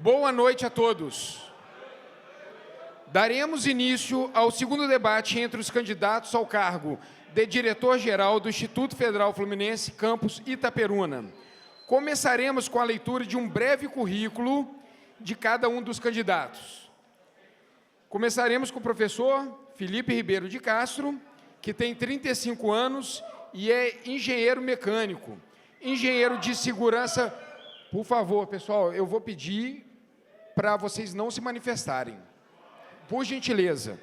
Boa noite a todos. Daremos início ao segundo debate entre os candidatos ao cargo de diretor-geral do Instituto Federal Fluminense, campus Itaperuna. Começaremos com a leitura de um breve currículo de cada um dos candidatos. Começaremos com o professor Felipe Ribeiro de Castro, que tem 35 anos e é engenheiro mecânico, engenheiro de segurança. Por favor, pessoal, eu vou pedir para vocês não se manifestarem. Por gentileza.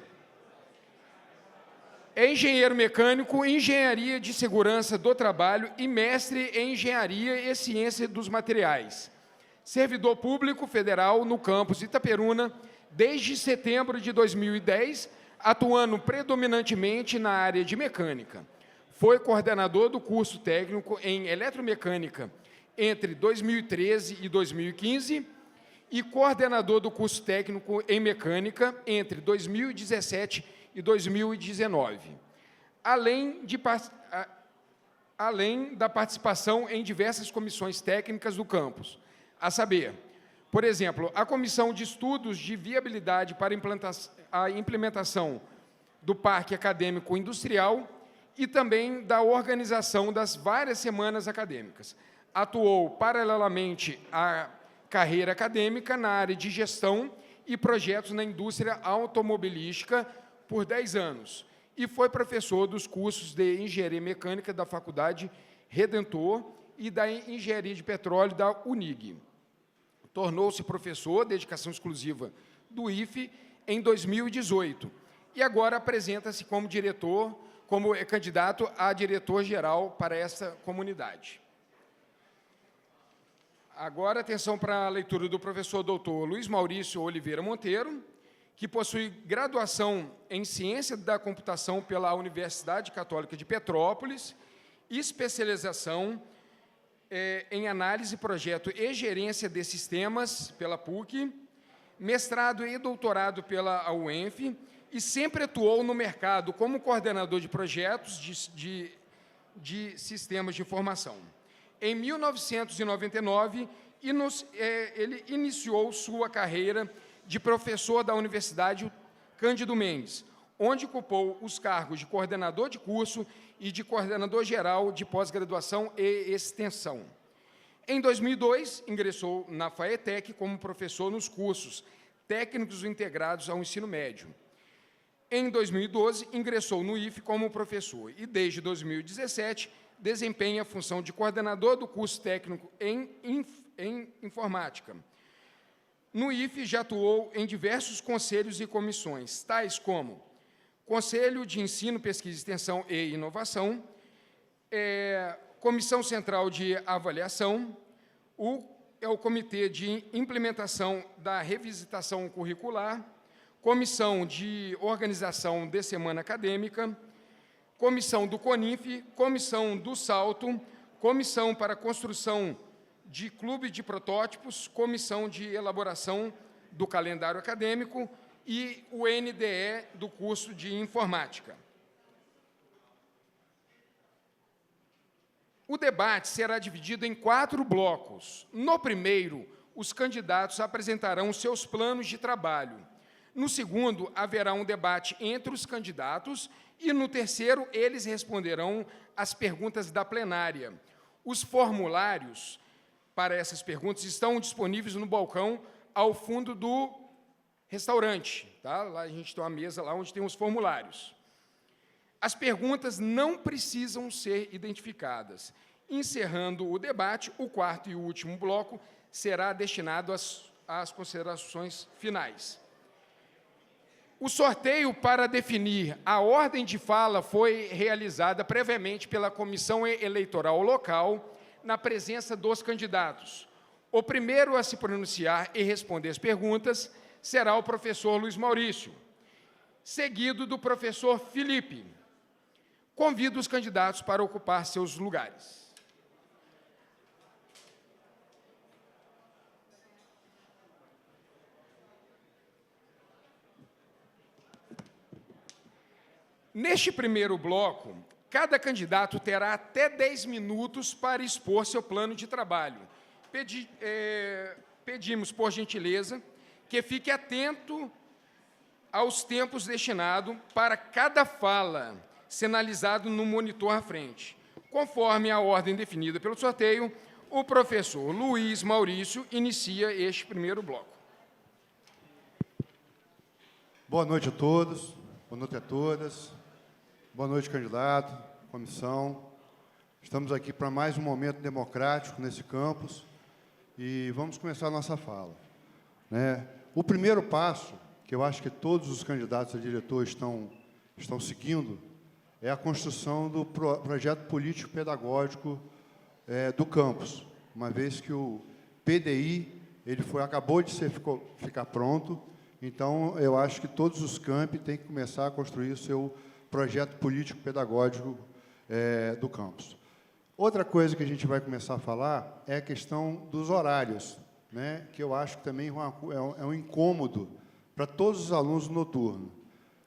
É engenheiro mecânico, engenharia de segurança do trabalho e mestre em engenharia e ciência dos materiais. Servidor público federal no campus Itaperuna desde setembro de 2010, atuando predominantemente na área de mecânica. Foi coordenador do curso técnico em eletromecânica entre 2013 e 2015 e coordenador do curso técnico em mecânica entre 2017 e 2019, além da participação em diversas comissões técnicas do campus, a saber, por exemplo, a Comissão de Estudos de Viabilidade para a Implementação do Parque Acadêmico Industrial e também da organização das várias semanas acadêmicas. Atuou paralelamente à carreira acadêmica na área de gestão e projetos na indústria automobilística por 10 anos e foi professor dos cursos de Engenharia Mecânica da Faculdade Redentor e da Engenharia de Petróleo da UNIG. Tornou-se professor, dedicação exclusiva do IFE, em 2018 e agora apresenta-se como candidato a diretor-geral para essa comunidade. Agora, atenção para a leitura do professor doutor Luiz Maurício Oliveira Monteiro, que possui graduação em Ciência da Computação pela Universidade Católica de Petrópolis, especialização em Análise, Projeto e Gerência de Sistemas pela PUC, mestrado e doutorado pela UENF, e sempre atuou no mercado como coordenador de projetos de sistemas de informação. Em 1999, ele iniciou sua carreira de professor da Universidade Cândido Mendes, onde ocupou os cargos de coordenador de curso e de coordenador geral de pós-graduação e extensão. Em 2002, ingressou na FAETEC como professor nos cursos técnicos integrados ao ensino médio. Em 2012, ingressou no IFE como professor e, desde 2017, desempenha a função de coordenador do curso técnico em informática. No IFE, já atuou em diversos conselhos e comissões, tais como Conselho de Ensino, Pesquisa, Extensão e Inovação, Comissão Central de Avaliação, o Comitê de Implementação da Revisitação Curricular, Comissão de Organização de Semana Acadêmica, Comissão do CONIF, Comissão do Salto, Comissão para a Construção de Clube de Protótipos, Comissão de Elaboração do Calendário Acadêmico e o NDE do curso de Informática. O debate será dividido em 4 blocos. No primeiro, os candidatos apresentarão seus planos de trabalho. No segundo, haverá um debate entre os candidatos e, no terceiro, eles responderão às perguntas da plenária. Os formulários para essas perguntas estão disponíveis no balcão ao fundo do restaurante. Tá? Lá a gente tem uma mesa lá onde tem os formulários. As perguntas não precisam ser identificadas. Encerrando o debate, o quarto e último bloco será destinado às considerações finais. O sorteio para definir a ordem de fala foi realizada previamente pela Comissão Eleitoral Local, na presença dos candidatos. O primeiro a se pronunciar e responder as perguntas será o professor Luiz Maurício, seguido do professor Felipe. Convido os candidatos para ocupar seus lugares. Neste primeiro bloco, cada candidato terá até 10 minutos para expor seu plano de trabalho. pedimos, por gentileza, que fique atento aos tempos destinados para cada fala, sinalizado no monitor à frente. Conforme a ordem definida pelo sorteio, o professor Luiz Maurício inicia este primeiro bloco. Boa noite a todos, boa noite a todas, boa noite, candidato, comissão. Estamos aqui para mais um momento democrático nesse campus e vamos começar a nossa fala. O primeiro passo, que eu acho que todos os candidatos a diretor estão seguindo, é a construção do projeto político-pedagógico do campus, uma vez que o PDI acabou de ficar pronto, então eu acho que todos os campi têm que começar a construir o seu projeto político-pedagógico do campus. Outra coisa que a gente vai começar a falar é a questão dos horários, que eu acho que também é um incômodo para todos os alunos do noturno.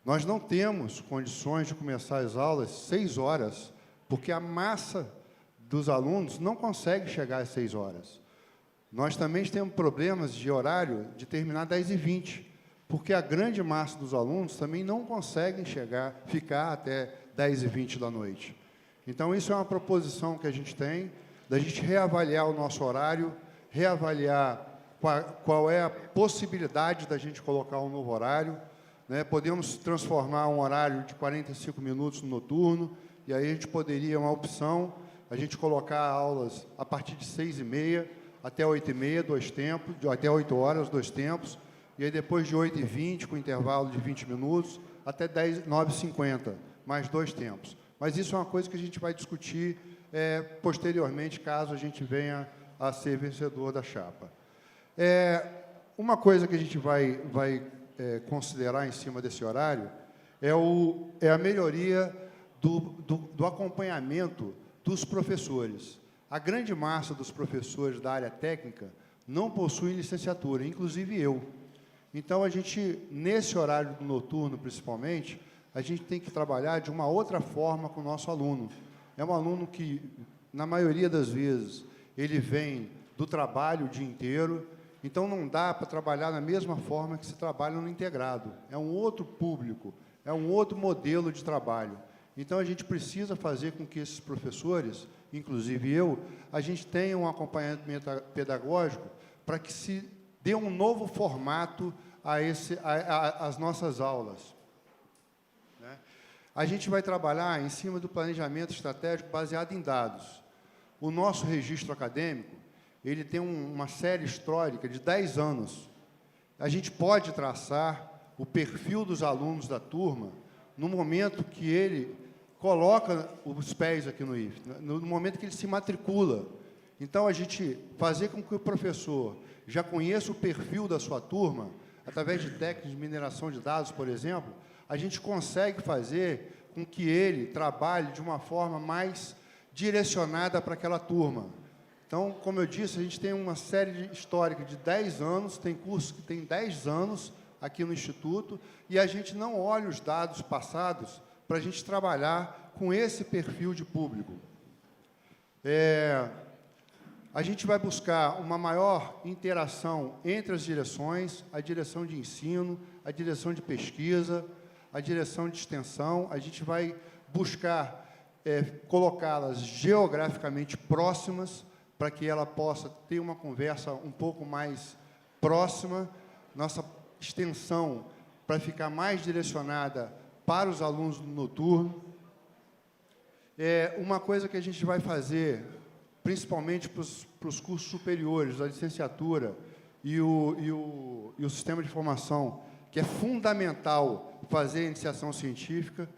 Nós não temos condições de começar as aulas 6 horas, porque a massa dos alunos não consegue chegar às 6 horas. Nós também temos problemas de horário de terminar às 10h20, porque a grande massa dos alunos também não conseguem ficar até 10h20 da noite. Então, isso é uma proposição que a gente tem, da gente reavaliar o nosso horário, reavaliar qual é a possibilidade da gente colocar um novo horário. Podemos transformar um horário de 45 minutos no noturno, e aí a gente poderia, uma opção, a gente colocar aulas a partir de 6h30 até 8h30, 2 tempos, até 8 horas, 2 tempos, e aí depois de 8h20, com intervalo de 20 minutos, até 9h50, mais 2 tempos. Mas isso é uma coisa que a gente vai discutir posteriormente, caso a gente venha a ser vencedor da chapa. Uma coisa que a gente vai considerar em cima desse horário é a melhoria do acompanhamento dos professores. A grande massa dos professores da área técnica não possui licenciatura, inclusive eu. Então, a gente, nesse horário noturno, principalmente, a gente tem que trabalhar de uma outra forma com o nosso aluno. É um aluno que, na maioria das vezes, ele vem do trabalho o dia inteiro, então não dá para trabalhar da mesma forma que se trabalha no integrado. É um outro público, é um outro modelo de trabalho. Então, a gente precisa fazer com que esses professores, inclusive eu, a gente tenha um acompanhamento pedagógico para que se dê um novo formato às nossas aulas. A gente vai trabalhar em cima do planejamento estratégico baseado em dados. O nosso registro acadêmico, ele tem uma série histórica de 10 anos. A gente pode traçar o perfil dos alunos da turma no momento que ele coloca os pés aqui no IFE, no momento que ele se matricula. Então, a gente fazer com que o professor já conheça o perfil da sua turma, através de técnicas de mineração de dados, por exemplo, a gente consegue fazer com que ele trabalhe de uma forma mais direcionada para aquela turma. Então, como eu disse, a gente tem uma série histórica de 10 anos, tem cursos que tem 10 anos aqui no Instituto, e a gente não olha os dados passados para a gente trabalhar com esse perfil de público. A gente vai buscar uma maior interação entre as direções, a direção de ensino, a direção de pesquisa, a direção de extensão. A gente vai buscar colocá-las geograficamente próximas, para que ela possa ter uma conversa um pouco mais próxima, nossa extensão para ficar mais direcionada para os alunos do noturno. Uma coisa que a gente vai fazer, principalmente para os cursos superiores, a licenciatura e o sistema de formação, que é fundamental fazer a iniciação científica,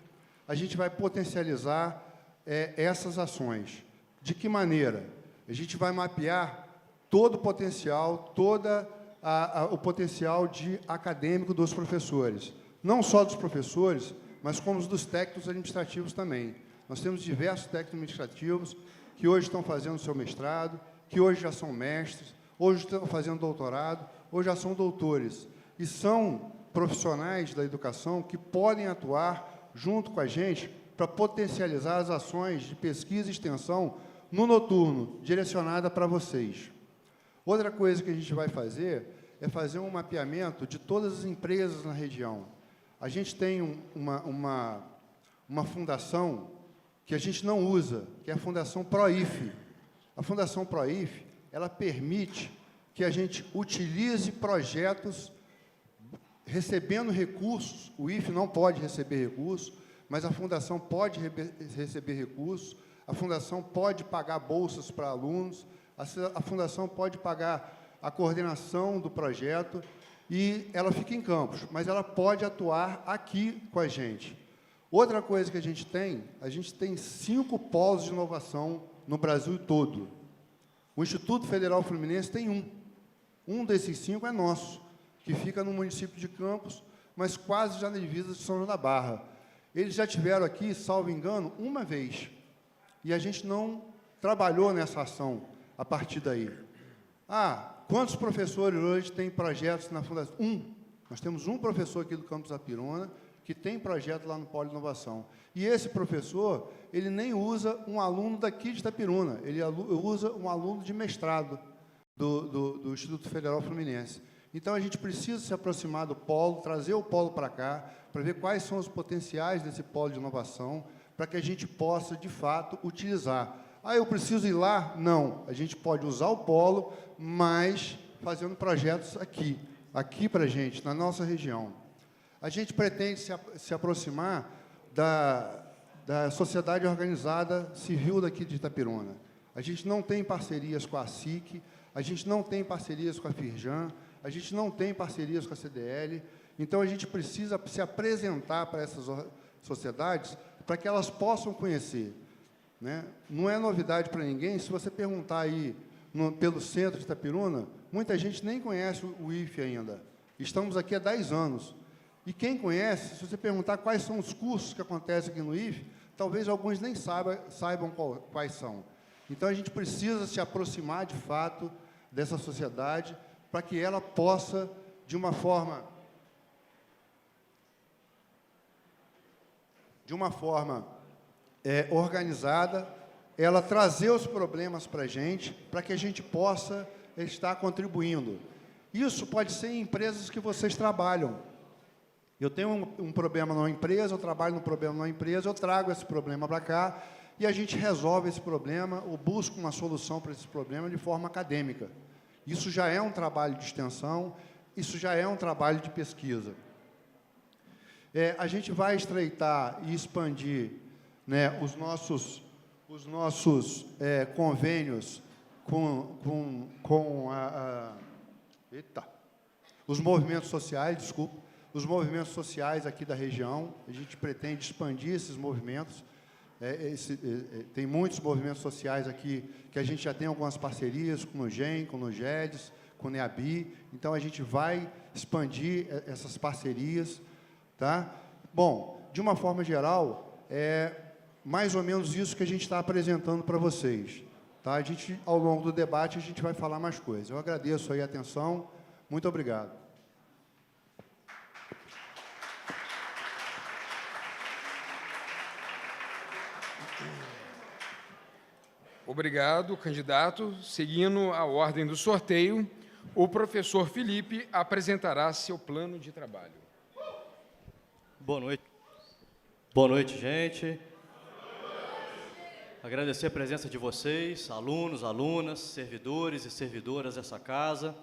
a gente vai potencializar essas ações. De que maneira? A gente vai mapear todo o potencial, o potencial acadêmico dos professores. Não só dos professores, mas como dos técnicos administrativos também. Nós temos diversos técnicos administrativos que hoje estão fazendo seu mestrado, que hoje já são mestres, hoje estão fazendo doutorado, hoje já são doutores. E são profissionais da educação que podem atuar junto com a gente para potencializar as ações de pesquisa e extensão no noturno, direcionada para vocês. Outra coisa que a gente vai fazer é fazer um mapeamento de todas as empresas na região. A gente tem uma fundação que a gente não usa, que é a Fundação PROIF. A Fundação PROIF, ela permite que a gente utilize projetos recebendo recursos. O IFE não pode receber recursos, mas a Fundação pode receber recursos, a Fundação pode pagar bolsas para alunos, a Fundação pode pagar a coordenação do projeto, e ela fica em Campos, mas ela pode atuar aqui com a gente. Outra coisa que a gente tem 5 polos de inovação no Brasil todo. O Instituto Federal Fluminense tem um. Um desses 5 é nosso, que fica no município de Campos, mas quase já na divisa de São João da Barra. Eles já tiveram aqui, salvo engano, uma vez. E a gente não trabalhou nessa ação a partir daí. Quantos professores hoje têm projetos na Fundação? Nós temos um professor aqui do campus Apirona que tem projeto lá no Polo de Inovação. E esse professor, ele nem usa um aluno daqui de Itapiruna, ele usa um aluno de mestrado do Instituto Federal Fluminense. Então, a gente precisa se aproximar do polo, trazer o polo para cá, para ver quais são os potenciais desse polo de inovação, para que a gente possa, de fato, utilizar. Eu preciso ir lá? Não. A gente pode usar o polo, mas fazendo projetos aqui para a gente, na nossa região. A gente pretende se aproximar da sociedade organizada civil daqui de Itapiruna. A gente não tem parcerias com a SIC, a gente não tem parcerias com a Firjan, a gente não tem parcerias com a CDL, então a gente precisa se apresentar para essas sociedades para que elas possam conhecer. Né? Não é novidade para ninguém, se você perguntar aí pelo centro de Itapiruna, muita gente nem conhece o IFE ainda. Estamos aqui há 10 anos. E quem conhece, se você perguntar quais são os cursos que acontecem aqui no IFE, talvez alguns nem saibam quais são. Então, a gente precisa se aproximar, de fato, dessa sociedade, para que ela possa, de uma forma organizada, ela trazer os problemas para a gente, para que a gente possa estar contribuindo. Isso pode ser em empresas que vocês trabalham. Eu tenho um problema numa empresa, eu trabalho num problema numa empresa, eu trago esse problema para cá e a gente resolve esse problema ou busca uma solução para esse problema de forma acadêmica. Isso já é um trabalho de extensão, isso já é um trabalho de pesquisa. A gente vai estreitar e expandir, né, os nossos convênios com os movimentos sociais, os movimentos sociais aqui da região. A gente pretende expandir esses movimentos. Tem muitos movimentos sociais aqui que a gente já tem algumas parcerias com o GEM, com o GEDES, com o NEABI. Então, a gente vai expandir essas parcerias. Tá? Bom, de uma forma geral, é mais ou menos isso que a gente está apresentando para vocês. Tá? Ao longo do debate, a gente vai falar mais coisas. Eu agradeço aí a atenção. Muito obrigado. Obrigado, candidato. Seguindo a ordem do sorteio, o professor Felipe apresentará seu plano de trabalho. Boa noite. Boa noite, gente. Agradecer a presença de vocês, alunos, alunas, servidores e servidoras dessa casa,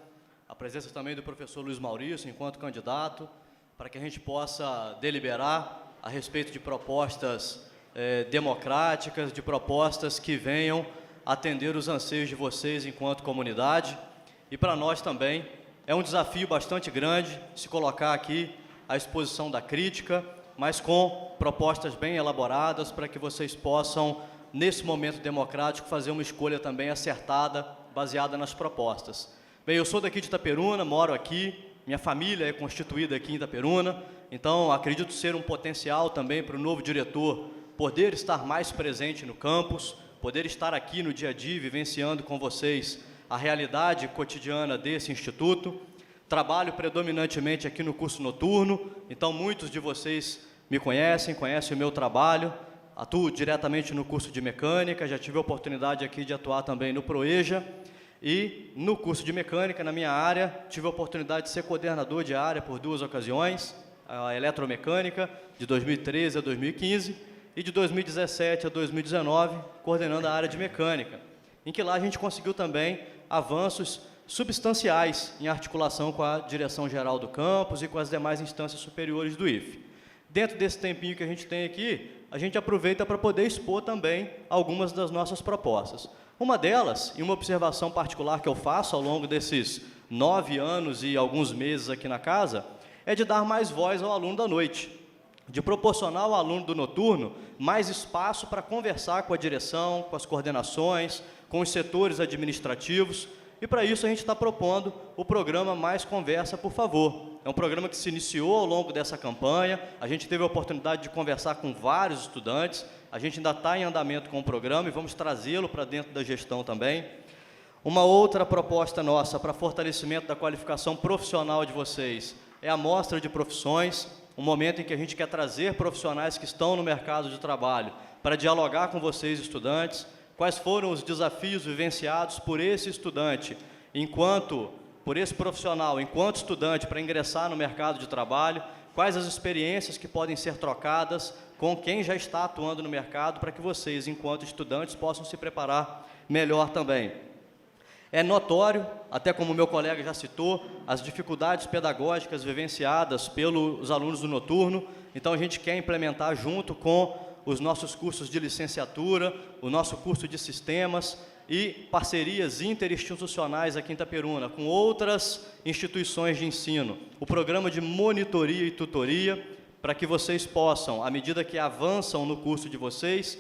a presença também do professor Luiz Maurício, enquanto candidato, para que a gente possa deliberar a respeito de propostas democráticas, de propostas que venham atender os anseios de vocês enquanto comunidade. E para nós também é um desafio bastante grande se colocar aqui à exposição da crítica, mas com propostas bem elaboradas para que vocês possam, nesse momento democrático, fazer uma escolha também acertada, baseada nas propostas. Bem, eu sou daqui de Itapiruna, moro aqui, minha família é constituída aqui em Itapiruna, então acredito ser um potencial também para o novo diretor poder estar mais presente no campus, poder estar aqui no dia a dia, vivenciando com vocês a realidade cotidiana desse instituto. Trabalho predominantemente aqui no curso noturno, então muitos de vocês me conhecem o meu trabalho. Atuo diretamente no curso de mecânica, já tive a oportunidade aqui de atuar também no PROEJA. E no curso de mecânica, na minha área, tive a oportunidade de ser coordenador de área por 2 ocasiões, a eletromecânica, de 2013 a 2015, e de 2017 a 2019, coordenando a área de mecânica, em que lá a gente conseguiu também avanços substanciais em articulação com a direção-geral do campus e com as demais instâncias superiores do IFE. Dentro desse tempinho que a gente tem aqui, a gente aproveita para poder expor também algumas das nossas propostas. Uma delas, e uma observação particular que eu faço ao longo desses 9 anos e alguns meses aqui na casa, é de dar mais voz ao aluno da noite, de proporcionar ao aluno do noturno mais espaço para conversar com a direção, com as coordenações, com os setores administrativos, e para isso a gente está propondo o programa Mais Conversa, por Favor. É um programa que se iniciou ao longo dessa campanha, a gente teve a oportunidade de conversar com vários estudantes, a gente ainda está em andamento com o programa e vamos trazê-lo para dentro da gestão também. Uma outra proposta nossa para fortalecimento da qualificação profissional de vocês é a Mostra de Profissões, um momento em que a gente quer trazer profissionais que estão no mercado de trabalho para dialogar com vocês, estudantes, quais foram os desafios vivenciados por esse estudante, por esse profissional, enquanto estudante, para ingressar no mercado de trabalho, quais as experiências que podem ser trocadas com quem já está atuando no mercado, para que vocês, enquanto estudantes, possam se preparar melhor também. É notório, até como o meu colega já citou, as dificuldades pedagógicas vivenciadas pelos alunos do noturno, então a gente quer implementar junto com os nossos cursos de licenciatura, o nosso curso de sistemas e parcerias interinstitucionais aqui em Itaperuna, com outras instituições de ensino, o programa de monitoria e tutoria, para que vocês possam, à medida que avançam no curso de vocês,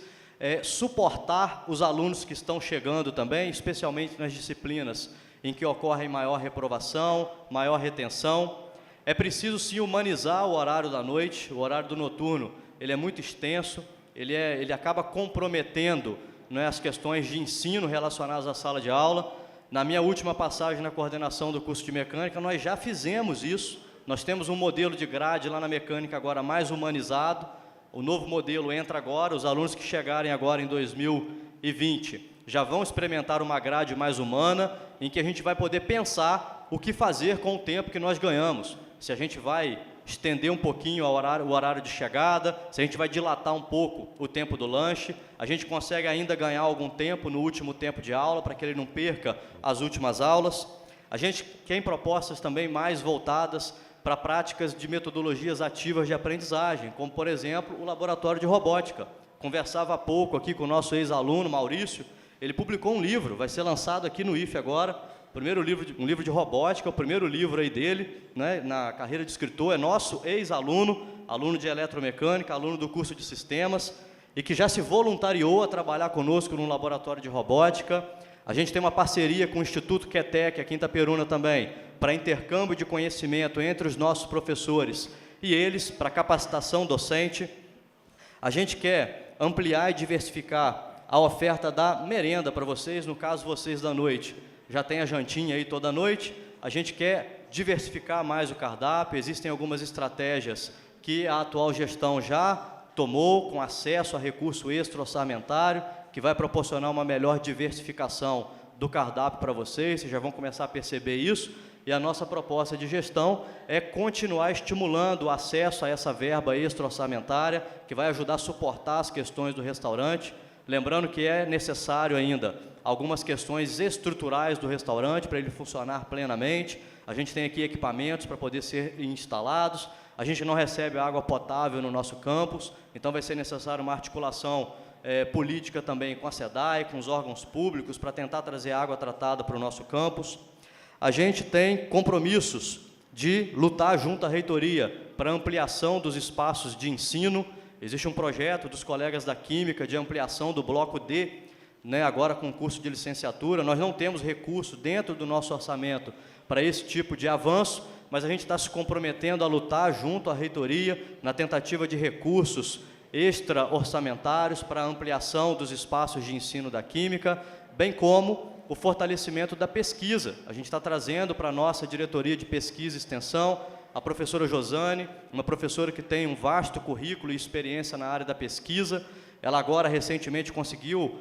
suportar os alunos que estão chegando também, especialmente nas disciplinas em que ocorre maior reprovação, maior retenção. É preciso, sim, humanizar o horário da noite, o horário do noturno. Ele é muito extenso, ele acaba comprometendo, né, as questões de ensino relacionadas à sala de aula. Na minha última passagem na coordenação do curso de mecânica, nós já fizemos isso. Nós temos um modelo de grade lá na mecânica agora mais humanizado. O novo modelo entra agora, os alunos que chegarem agora em 2020 já vão experimentar uma grade mais humana, em que a gente vai poder pensar o que fazer com o tempo que nós ganhamos. Se a gente vai estender um pouquinho o horário de chegada, se a gente vai dilatar um pouco o tempo do lanche, a gente consegue ainda ganhar algum tempo no último tempo de aula, para que ele não perca as últimas aulas. A gente tem propostas também mais voltadas para práticas de metodologias ativas de aprendizagem, como, por exemplo, o laboratório de robótica. Conversava há pouco aqui com o nosso ex-aluno, Maurício, ele publicou um livro, vai ser lançado aqui no IFE agora, um livro de robótica, o primeiro livro aí dele, né, na carreira de escritor, é nosso ex-aluno, aluno de eletromecânica, aluno do curso de sistemas, e que já se voluntariou a trabalhar conosco no laboratório de robótica. A gente tem uma parceria com o Instituto QETEC, aqui em Itaperuna também, para intercâmbio de conhecimento entre os nossos professores e eles, para capacitação docente. A gente quer ampliar e diversificar a oferta da merenda para vocês, no caso vocês da noite. Já tem a jantinha aí toda noite, a gente quer diversificar mais o cardápio, existem algumas estratégias que a atual gestão já tomou, com acesso a recurso extra-orçamentário, que vai proporcionar uma melhor diversificação do cardápio para vocês já vão começar a perceber isso, e a nossa proposta de gestão é continuar estimulando o acesso a essa verba extra-orçamentária, que vai ajudar a suportar as questões do restaurante, lembrando que é necessário ainda algumas questões estruturais do restaurante para ele funcionar plenamente. A gente tem aqui equipamentos para poder ser instalados, a gente não recebe água potável no nosso campus, então vai ser necessário uma articulação política também com a SEDAI, com os órgãos públicos, para tentar trazer água tratada para o nosso campus. A gente tem compromissos de lutar junto à reitoria para ampliação dos espaços de ensino. Existe um projeto dos colegas da Química de ampliação do bloco D, né, agora com o curso de licenciatura. Nós não temos recurso dentro do nosso orçamento para esse tipo de avanço, mas a gente está se comprometendo a lutar junto à reitoria na tentativa de recursos extra-orçamentários para a ampliação dos espaços de ensino da Química, bem como o fortalecimento da pesquisa. A gente está trazendo para a nossa diretoria de pesquisa e extensão a professora Josane, uma professora que tem um vasto currículo e experiência na área da pesquisa. Ela agora, recentemente, conseguiu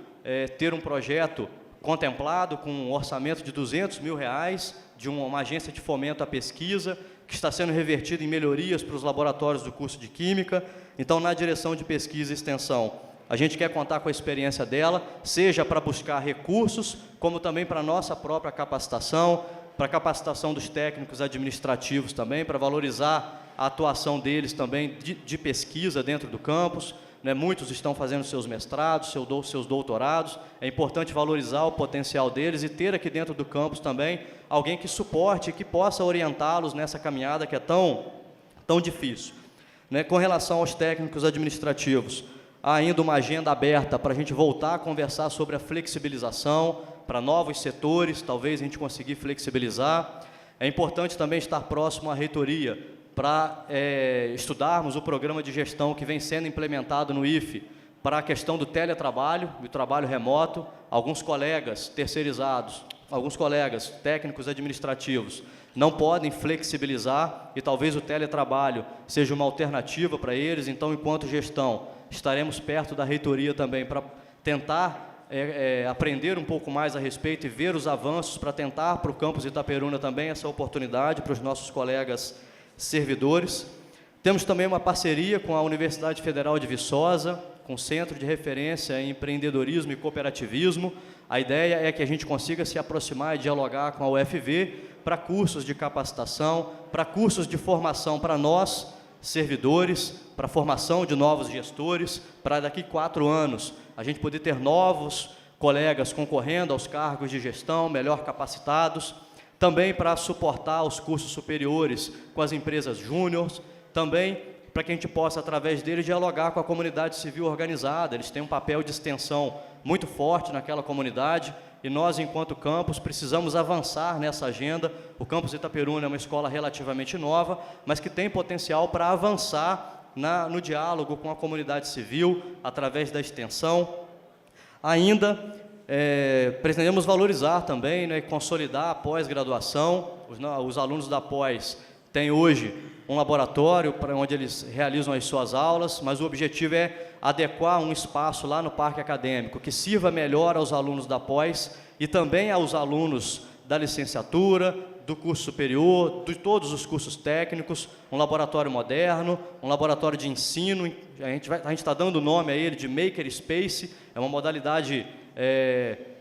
ter um projeto contemplado com um orçamento de R$200 mil de uma agência de fomento à pesquisa, que está sendo revertido em melhorias para os laboratórios do curso de Química. Então, na direção de pesquisa e extensão, a gente quer contar com a experiência dela, seja para buscar recursos, como também para a nossa própria capacitação, para a capacitação dos técnicos administrativos também, para valorizar a atuação deles também de pesquisa dentro do campus. Né? Muitos estão fazendo seus mestrados, seus doutorados. É importante valorizar o potencial deles e ter aqui dentro do campus também alguém que suporte e que possa orientá-los nessa caminhada que é tão difícil. Né? Com relação aos técnicos administrativos, há ainda uma agenda aberta para a gente voltar a conversar sobre a flexibilização para novos setores, talvez a gente conseguir flexibilizar. É importante também estar próximo à reitoria para estudarmos o programa de gestão que vem sendo implementado no IFE para a questão do teletrabalho e o trabalho remoto. Alguns colegas terceirizados, alguns colegas técnicos administrativos não podem flexibilizar e talvez o teletrabalho seja uma alternativa para eles. Então, enquanto gestão, estaremos perto da reitoria também para tentar aprender um pouco mais a respeito e ver os avanços para tentar para o campus Itaperuna também essa oportunidade para os nossos colegas servidores. Temos também uma parceria com a Universidade Federal de Viçosa, com Centro de Referência em Empreendedorismo e Cooperativismo. A ideia é que a gente consiga se aproximar e dialogar com a UFV para cursos de capacitação, para cursos de formação para nós, servidores, para formação de novos gestores, para daqui 4 anos a gente poder ter novos colegas concorrendo aos cargos de gestão, melhor capacitados. Também para suportar os cursos superiores com as empresas júniores, também para que a gente possa, através deles, dialogar com a comunidade civil organizada. Eles têm um papel de extensão muito forte naquela comunidade e nós, enquanto campus, precisamos avançar nessa agenda. O campus Itaperuna é uma escola relativamente nova, mas que tem potencial para avançar no diálogo com a comunidade civil, através da extensão. Ainda pretendemos valorizar também, né, e consolidar a pós-graduação. Os alunos da pós têm hoje um laboratório para onde eles realizam as suas aulas, mas o objetivo é adequar um espaço lá no parque acadêmico que sirva melhor aos alunos da pós e também aos alunos da licenciatura, do curso superior, de todos os cursos técnicos, um laboratório moderno, um laboratório de ensino. A gente está dando o nome a ele de Maker Space, é uma modalidade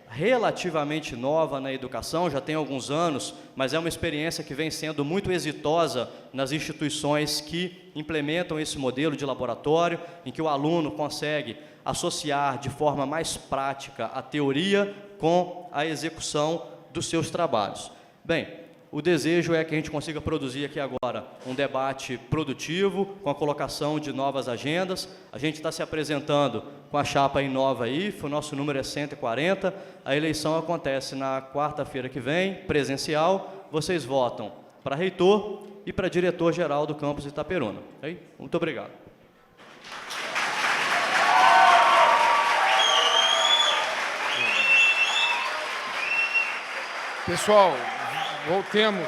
relativamente nova na educação, já tem alguns anos, mas é uma experiência que vem sendo muito exitosa nas instituições que implementam esse modelo de laboratório, em que o aluno consegue associar de forma mais prática a teoria com a execução dos seus trabalhos. Bem, o desejo é que a gente consiga produzir aqui agora um debate produtivo, com a colocação de novas agendas. A gente está se apresentando com a chapa Inova IFE, o nosso número é 140. A eleição acontece na quarta-feira que vem, presencial. Vocês votam para reitor e para diretor-geral do campus Itaperuna. Muito obrigado. Pessoal, voltemos.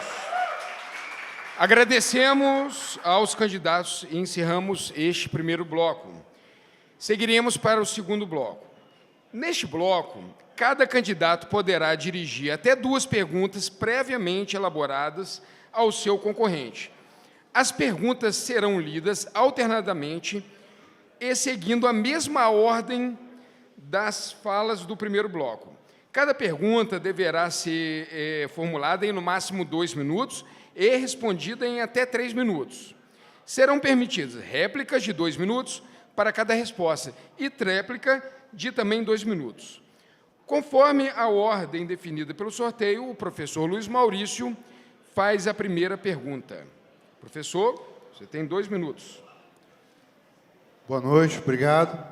Agradecemos aos candidatos e encerramos este primeiro bloco. Seguiremos para o segundo bloco. Neste bloco, cada candidato poderá dirigir até 2 perguntas previamente elaboradas ao seu concorrente. As perguntas serão lidas alternadamente e seguindo a mesma ordem das falas do primeiro bloco. Cada pergunta deverá ser formulada em, no máximo, 2 minutos e respondida em até 3 minutos. Serão permitidas réplicas de 2 minutos para cada resposta e tréplica de também 2 minutos. Conforme a ordem definida pelo sorteio, o professor Luiz Maurício faz a primeira pergunta. Professor, você tem 2 minutos. Boa noite, obrigado.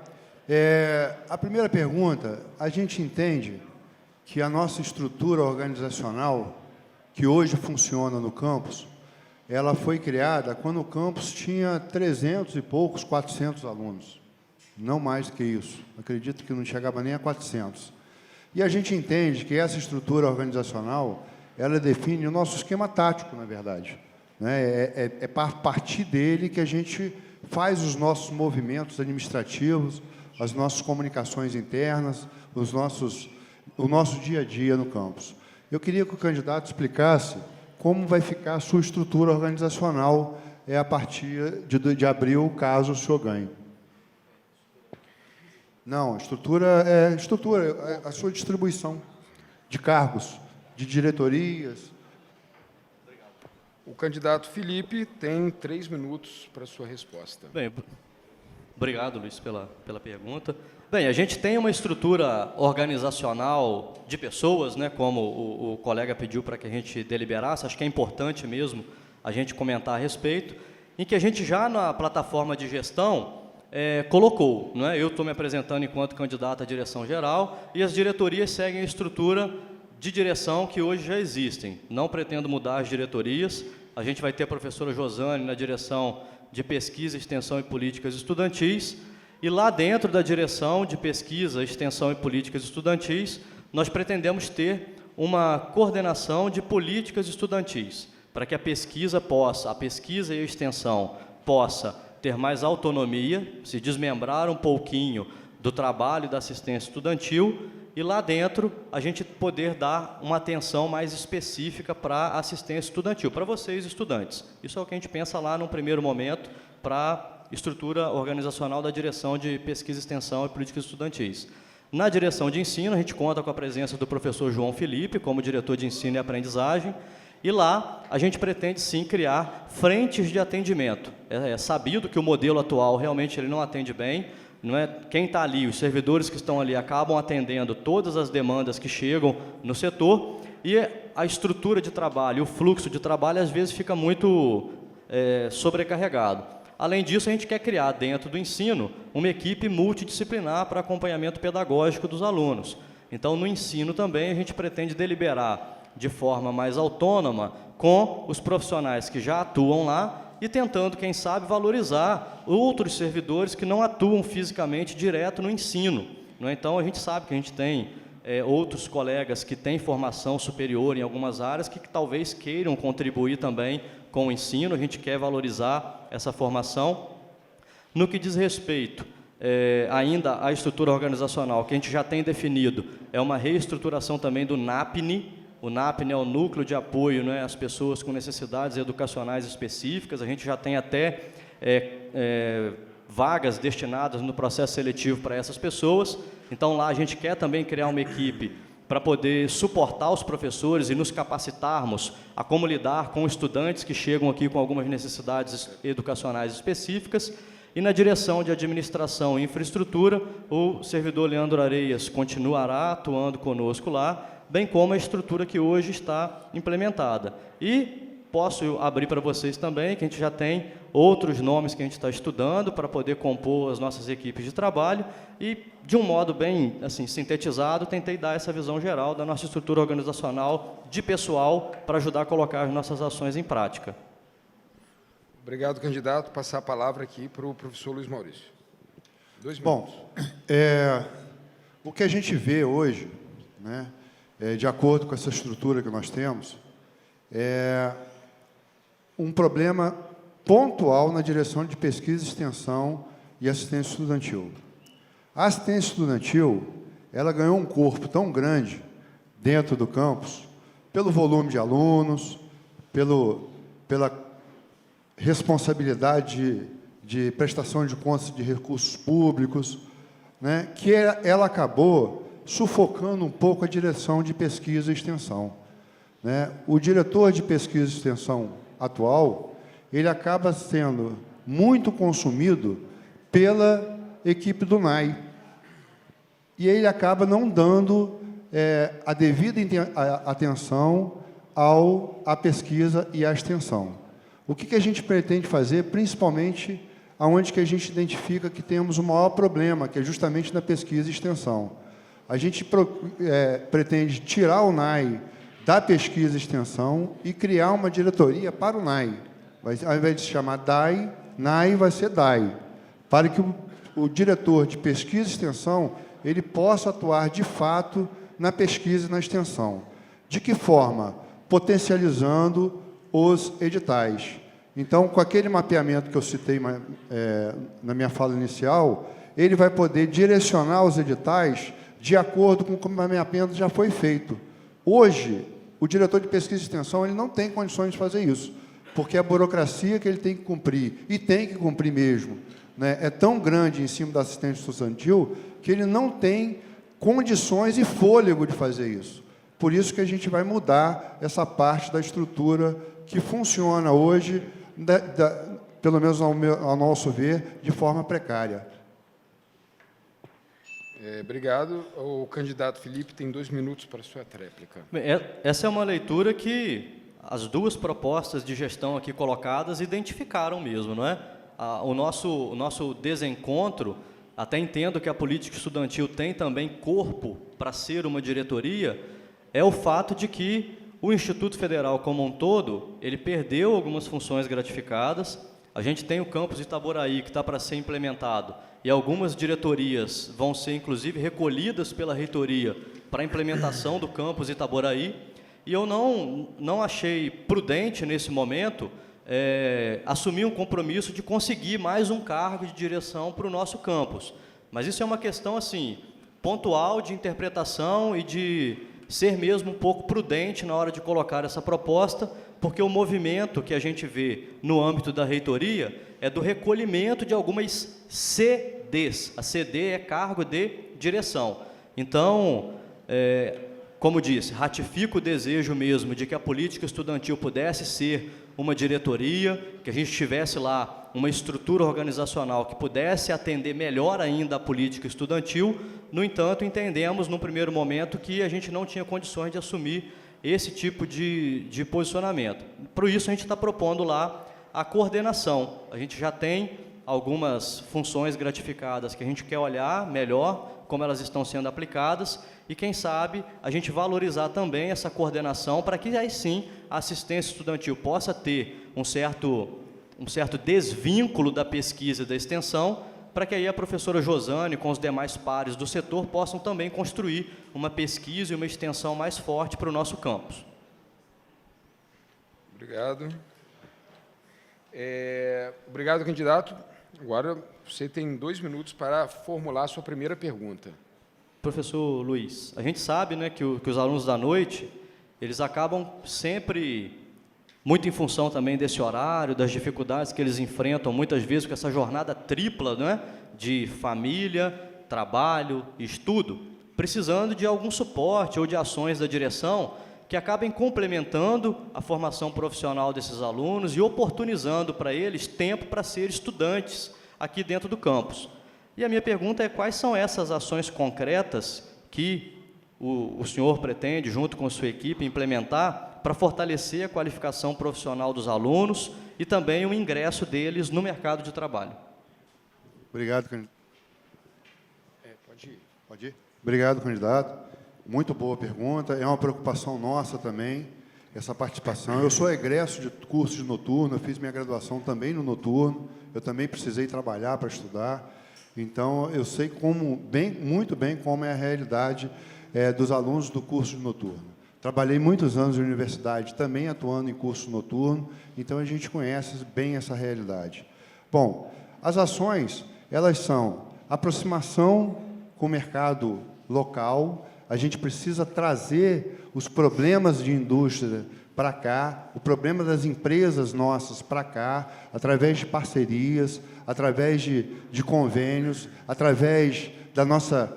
A primeira pergunta, a gente entende que a nossa estrutura organizacional, que hoje funciona no campus, ela foi criada quando o campus tinha 300 e poucos, 400 alunos. Não mais do que isso. Acredito que não chegava nem a 400. E a gente entende que essa estrutura organizacional, ela define o nosso esquema tático, na verdade. É a partir dele que a gente faz os nossos movimentos administrativos, as nossas comunicações internas, os nossos o nosso dia a dia no campus. Eu queria que o candidato explicasse como vai ficar a sua estrutura organizacional a partir de abril, caso o senhor ganhe. Não, estrutura é a sua distribuição de cargos, de diretorias. O candidato Felipe tem 3 minutos para a sua resposta. Bem, obrigado, Luiz, pela pergunta. Bem, a gente tem uma estrutura organizacional de pessoas, né, como o colega pediu para que a gente deliberasse, acho que é importante mesmo a gente comentar a respeito, em que a gente já na plataforma de gestão colocou, não é? Eu estou me apresentando enquanto candidato à direção geral e as diretorias seguem a estrutura de direção que hoje já existem. Não pretendo mudar as diretorias, a gente vai ter a professora Josane na direção de pesquisa, extensão e políticas estudantis, e lá dentro da direção de pesquisa, extensão e políticas estudantis, nós pretendemos ter uma coordenação de políticas estudantis, para que a pesquisa e a extensão possa ter mais autonomia, se desmembrar um pouquinho do trabalho da assistência estudantil, e lá dentro a gente poder dar uma atenção mais específica para a assistência estudantil, para vocês estudantes. Isso é o que a gente pensa lá num primeiro momento para a estrutura organizacional da direção de pesquisa, extensão e políticas estudantis. Na direção de ensino, a gente conta com a presença do professor João Felipe, como diretor de ensino e aprendizagem, e lá a gente pretende sim criar frentes de atendimento. É sabido que o modelo atual realmente ele não atende bem, não é? Quem está ali, os servidores que estão ali acabam atendendo todas as demandas que chegam no setor e a estrutura de trabalho, o fluxo de trabalho às vezes fica muito sobrecarregado. Além disso, a gente quer criar dentro do ensino uma equipe multidisciplinar para acompanhamento pedagógico dos alunos. Então, no ensino também a gente pretende deliberar de forma mais autônoma com os profissionais que já atuam lá e tentando, quem sabe, valorizar outros servidores que não atuam fisicamente direto no ensino, não é? Então, a gente sabe que a gente tem outros colegas que têm formação superior em algumas áreas que talvez queiram contribuir também com o ensino, a gente quer valorizar essa formação. No que diz respeito ainda à estrutura organizacional, que a gente já tem definido, é uma reestruturação também do NAPNE. O NAPNE é o Núcleo de Apoio, né, às pessoas com necessidades educacionais específicas. A gente já tem até vagas destinadas no processo seletivo para essas pessoas. Então, lá a gente quer também criar uma equipe para poder suportar os professores e nos capacitarmos a como lidar com estudantes que chegam aqui com algumas necessidades educacionais específicas. E na direção de administração e infraestrutura, o servidor Leandro Areias continuará atuando conosco lá, bem como a estrutura que hoje está implementada. E posso abrir para vocês também que a gente já tem outros nomes que a gente está estudando para poder compor as nossas equipes de trabalho e, de um modo bem assim, sintetizado, tentei dar essa visão geral da nossa estrutura organizacional de pessoal para ajudar a colocar as nossas ações em prática. Obrigado, candidato. Passar a palavra aqui para o professor Luiz Maurício. 2 minutos. Bom, o que a gente vê hoje, né, de acordo com essa estrutura que nós temos, é um problema pontual na direção de pesquisa, extensão e assistência estudantil. A assistência estudantil, ela ganhou um corpo tão grande dentro do campus, pelo volume de alunos, pela responsabilidade de prestação de contas de recursos públicos, né, que ela acabou sufocando um pouco a direção de pesquisa e extensão, né? O diretor de pesquisa e extensão atual, ele acaba sendo muito consumido pela equipe do NAI. E ele acaba não dando a devida atenção à pesquisa e à extensão. O que a gente pretende fazer, principalmente aonde que a gente identifica que temos o maior problema, que é justamente na pesquisa e extensão. A gente pretende tirar o NAI da pesquisa e extensão e criar uma diretoria para o NAI. Ao invés de se chamar DAI, NAI vai ser DAI, para que o diretor de pesquisa e extensão ele possa atuar, de fato, na pesquisa e na extensão. De que forma? Potencializando os editais. Então, com aquele mapeamento que eu citei na minha fala inicial, ele vai poder direcionar os editais de acordo com como o mapeamento já foi feito. Hoje, o diretor de pesquisa e extensão ele não tem condições de fazer isso, porque a burocracia que ele tem que cumprir, e tem que cumprir mesmo, né, é tão grande em cima da assistente estudantil que ele não tem condições e fôlego de fazer isso. Por isso que a gente vai mudar essa parte da estrutura que funciona hoje, pelo menos ao nosso ver, de forma precária. Obrigado. O candidato Felipe tem 2 minutos para a sua tréplica. Bem, essa é uma leitura que as duas propostas de gestão aqui colocadas identificaram mesmo, não é? O nosso desencontro, até entendo que a política estudantil tem também corpo para ser uma diretoria, é o fato de que o Instituto Federal como um todo, ele perdeu algumas funções gratificadas. A gente tem o campus de Itaboraí, que está para ser implementado, e algumas diretorias vão ser, inclusive, recolhidas pela reitoria para a implementação do campus de Itaboraí, e eu não achei prudente, nesse momento, assumir um compromisso de conseguir mais um cargo de direção para o nosso campus. Mas isso é uma questão, assim, pontual de interpretação e de ser mesmo um pouco prudente na hora de colocar essa proposta, porque o movimento que a gente vê no âmbito da reitoria é do recolhimento de algumas CDs. A CD é cargo de direção. Então, como disse, ratifico o desejo mesmo de que a política estudantil pudesse ser uma diretoria, que a gente tivesse lá uma estrutura organizacional que pudesse atender melhor ainda a política estudantil. No entanto, entendemos, num primeiro momento, que a gente não tinha condições de assumir esse tipo de posicionamento. Por isso, a gente está propondo lá a coordenação. A gente já tem algumas funções gratificadas que a gente quer olhar melhor como elas estão sendo aplicadas e, quem sabe, a gente valorizar também essa coordenação para que, aí sim, a assistência estudantil possa ter um certo desvínculo da pesquisa e da extensão, para que aí a professora Josane, com os demais pares do setor, possam também construir uma pesquisa e uma extensão mais forte para o nosso campus. Obrigado. Obrigado, candidato. Agora, você tem 2 minutos para formular a sua primeira pergunta. Professor Luiz, a gente sabe, né, que os alunos da noite, eles acabam sempre, muito em função também desse horário, das dificuldades que eles enfrentam, muitas vezes com essa jornada tripla, né, de família, trabalho e estudo, precisando de algum suporte ou de ações da direção que acabem complementando a formação profissional desses alunos e oportunizando para eles tempo para ser estudantes aqui dentro do campus. E a minha pergunta é: quais são essas ações concretas que o senhor pretende, junto com a sua equipe, implementar para fortalecer a qualificação profissional dos alunos e também o ingresso deles no mercado de trabalho? Obrigado, candidato. Pode ir. Pode ir? Obrigado, candidato. Muito boa pergunta. É uma preocupação nossa também, essa participação. Eu sou egresso de curso de noturno, eu fiz minha graduação também no noturno, eu também precisei trabalhar para estudar, então eu sei muito bem como é a realidade dos alunos do curso de noturno. Trabalhei muitos anos em universidade, também atuando em curso noturno, então a gente conhece bem essa realidade. Bom, as ações, elas são aproximação com o mercado local. A gente precisa trazer os problemas de indústria para cá, o problema das empresas nossas para cá, através de parcerias, através de convênios, através da nossa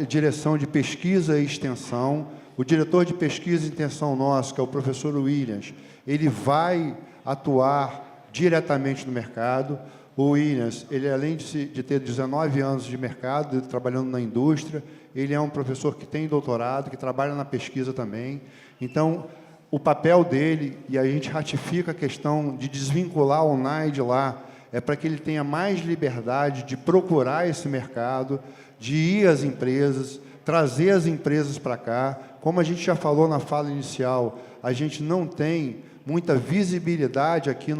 direção de pesquisa e extensão. O diretor de pesquisa e extensão nosso, que é o professor Williams, ele vai atuar diretamente no mercado. O Williams, ele, além de ter 19 anos de mercado, trabalhando na indústria, ele é um professor que tem doutorado, que trabalha na pesquisa também. Então, o papel dele, e a gente ratifica a questão de desvincular o NAID lá, é para que ele tenha mais liberdade de procurar esse mercado, de ir às empresas, trazer as empresas para cá. Como a gente já falou na fala inicial, a gente não tem muita visibilidade aqui,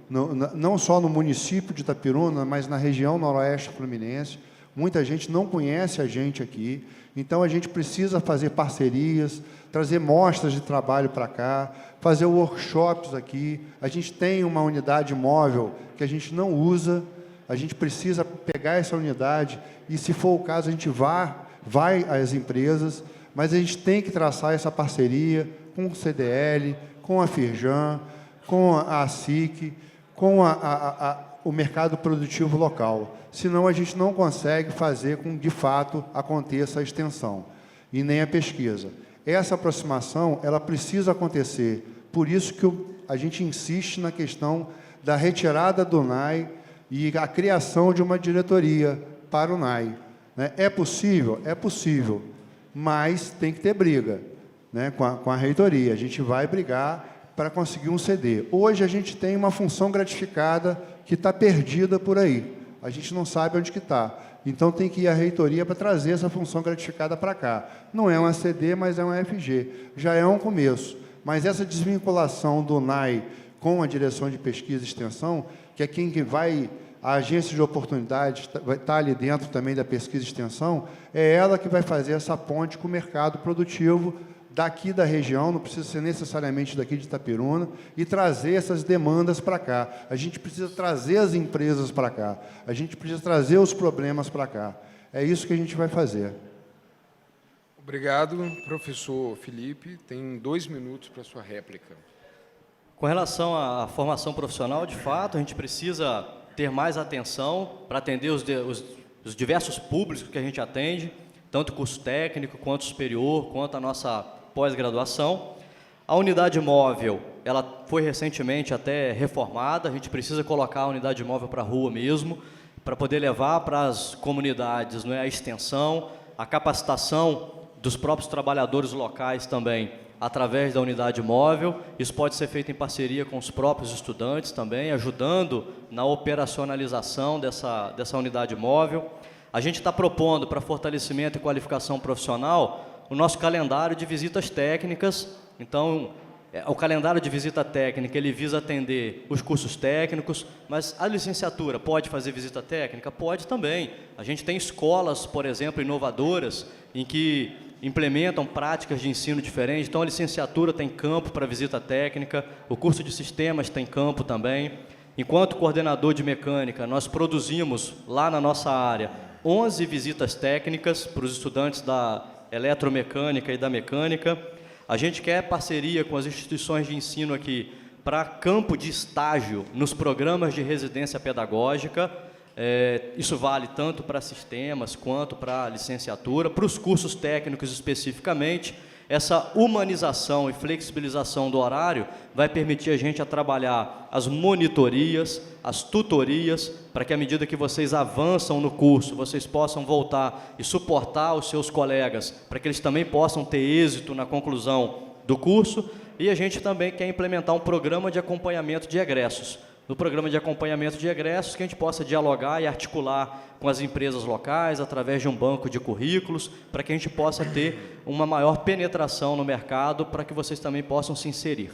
não só no município de Itapiruna, mas na região noroeste fluminense. Muita gente não conhece a gente aqui, então a gente precisa fazer parcerias, trazer mostras de trabalho para cá, fazer workshops aqui. A gente tem uma unidade móvel que a gente não usa, a gente precisa pegar essa unidade e, se for o caso, a gente vá vai às empresas, mas a gente tem que traçar essa parceria com o CDL, com a Firjan, com a ASIC, com o mercado produtivo local. Senão, a gente não consegue fazer com que, de fato, aconteça a extensão e nem a pesquisa. Essa aproximação, ela precisa acontecer. Por isso que a gente insiste na questão da retirada do NAI e a criação de uma diretoria para o NAI. Né? É possível? É possível, mas tem que ter briga, né, com a reitoria. A gente vai brigar para conseguir um CD. Hoje, a gente tem uma função gratificada que está perdida por aí. A gente não sabe onde que está. Então, tem que ir à reitoria para trazer essa função gratificada para cá. Não é um ACD, mas é um FG. Já é um começo. Mas essa desvinculação do NAI com a direção de pesquisa e extensão, que é quem que vai, a agência de oportunidades vai estar ali dentro também da pesquisa e extensão, é ela que vai fazer essa ponte com o mercado produtivo daqui da região, não precisa ser necessariamente daqui de Itapiruna, e trazer essas demandas para cá. A gente precisa trazer as empresas para cá, a gente precisa trazer os problemas para cá. É isso que a gente vai fazer. Obrigado, professor Felipe. Tem 2 minutos para a sua réplica. Com relação à formação profissional, de fato, a gente precisa ter mais atenção para atender os diversos públicos que a gente atende, tanto curso técnico, quanto superior, quanto a nossa pós-graduação. A unidade móvel, ela foi recentemente até reformada, a gente precisa colocar a unidade móvel para a rua mesmo, para poder levar para as comunidades, não é, a extensão, a capacitação dos próprios trabalhadores locais também, através da unidade móvel. Isso pode ser feito em parceria com os próprios estudantes também, ajudando na operacionalização dessa unidade móvel. A gente está propondo para fortalecimento e qualificação profissional o nosso calendário de visitas técnicas. Então, o calendário de visita técnica, ele visa atender os cursos técnicos, mas a licenciatura pode fazer visita técnica? Pode também. A gente tem escolas, por exemplo, inovadoras, em que implementam práticas de ensino diferentes. Então, a licenciatura tem campo para visita técnica, o curso de sistemas tem campo também. Enquanto coordenador de mecânica, nós produzimos, lá na nossa área, 11 visitas técnicas para os estudantes da eletromecânica e da mecânica. A gente quer parceria com as instituições de ensino aqui para campo de estágio nos programas de residência pedagógica. Isso vale tanto para sistemas quanto para licenciatura. Para os cursos técnicos especificamente, essa humanização e flexibilização do horário vai permitir a gente a trabalhar as monitorias, as tutorias, para que à medida que vocês avançam no curso, vocês possam voltar e suportar os seus colegas, para que eles também possam ter êxito na conclusão do curso. E a gente também quer implementar um programa de acompanhamento de egressos. No programa de acompanhamento de egressos, que a gente possa dialogar e articular com as empresas locais, através de um banco de currículos, para que a gente possa ter uma maior penetração no mercado, para que vocês também possam se inserir.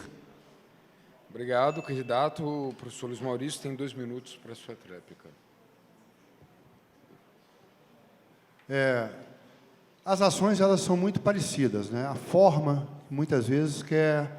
Obrigado, candidato. O professor Luiz Maurício tem 2 minutos para a sua réplica. As ações, elas são muito parecidas, né? A forma, muitas vezes, que é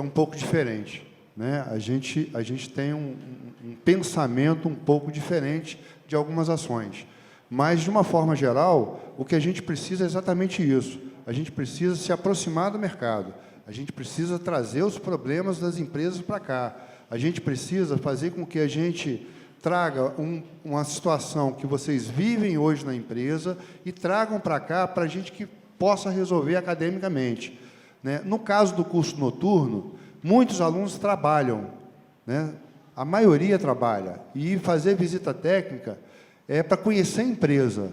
um pouco diferente. Né? A gente tem um pensamento um pouco diferente de algumas ações. Mas, de uma forma geral, o que a gente precisa é exatamente isso. A gente precisa se aproximar do mercado. A gente precisa trazer os problemas das empresas para cá. A gente precisa fazer com que a gente traga uma situação que vocês vivem hoje na empresa e tragam para cá para a gente que possa resolver academicamente. Né? No caso do curso noturno, muitos alunos trabalham, né? A maioria trabalha, e fazer visita técnica é para conhecer a empresa.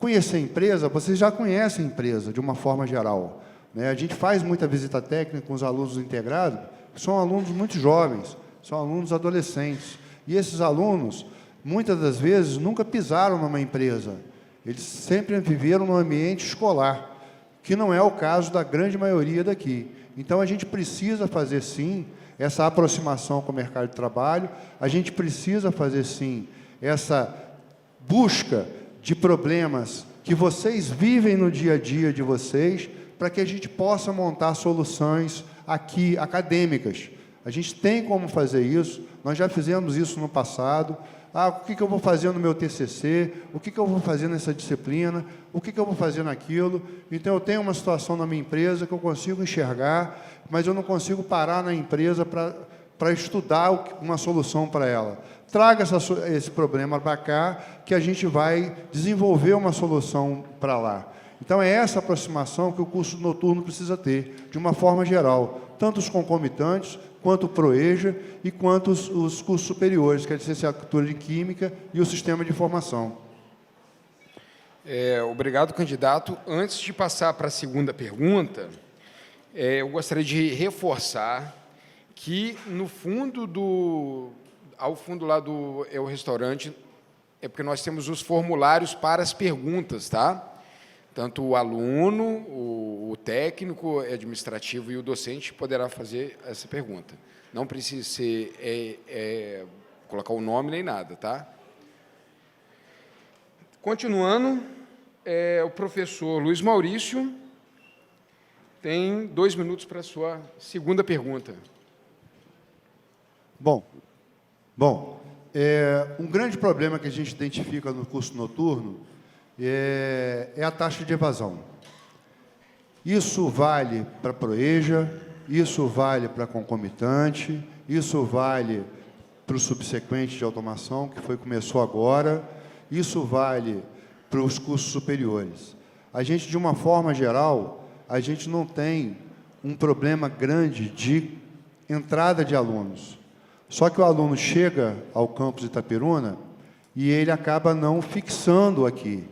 Conhecer a empresa, vocês já conhecem a empresa, de uma forma geral. Né? A gente faz muita visita técnica com os alunos integrados, que são alunos muito jovens, são alunos adolescentes. E esses alunos, muitas das vezes, nunca pisaram numa empresa. Eles sempre viveram no ambiente escolar, que não é o caso da grande maioria daqui. Então, a gente precisa fazer, sim, essa aproximação com o mercado de trabalho, a gente precisa fazer, sim, essa busca de problemas que vocês vivem no dia a dia de vocês, para que a gente possa montar soluções aqui, acadêmicas. A gente tem como fazer isso, nós já fizemos isso no passado. O que eu vou fazer no meu TCC? O que eu vou fazer nessa disciplina? O que eu vou fazer naquilo? Então, eu tenho uma situação na minha empresa que eu consigo enxergar, mas eu não consigo parar na empresa para estudar uma solução para ela. Traga esse problema para cá, que a gente vai desenvolver uma solução para lá. Então, é essa aproximação que o curso noturno precisa ter, de uma forma geral, tanto os concomitantes, quanto o PROEJA e quanto os cursos superiores, que é a licenciatura de Química e o Sistema de Informação. Obrigado, candidato. Antes de passar para a segunda pergunta, eu gostaria de reforçar que, no fundo ao fundo lá do o restaurante, é porque nós temos os formulários para as perguntas, tá? Tanto o aluno, o técnico administrativo e o docente poderá fazer essa pergunta. Não precisa ser, colocar o nome nem nada, tá? Continuando, o professor Luiz Maurício tem 2 minutos para a sua segunda pergunta. Bom, um grande problema que a gente identifica no curso noturno é a taxa de evasão. Isso vale para a PROEJA, isso vale para a concomitante, isso vale para o subsequente de automação, que começou agora, isso vale para os cursos superiores. A gente, de uma forma geral, a gente não tem um problema grande de entrada de alunos. Só que o aluno chega ao campus Itaperuna e ele acaba não fixando aqui,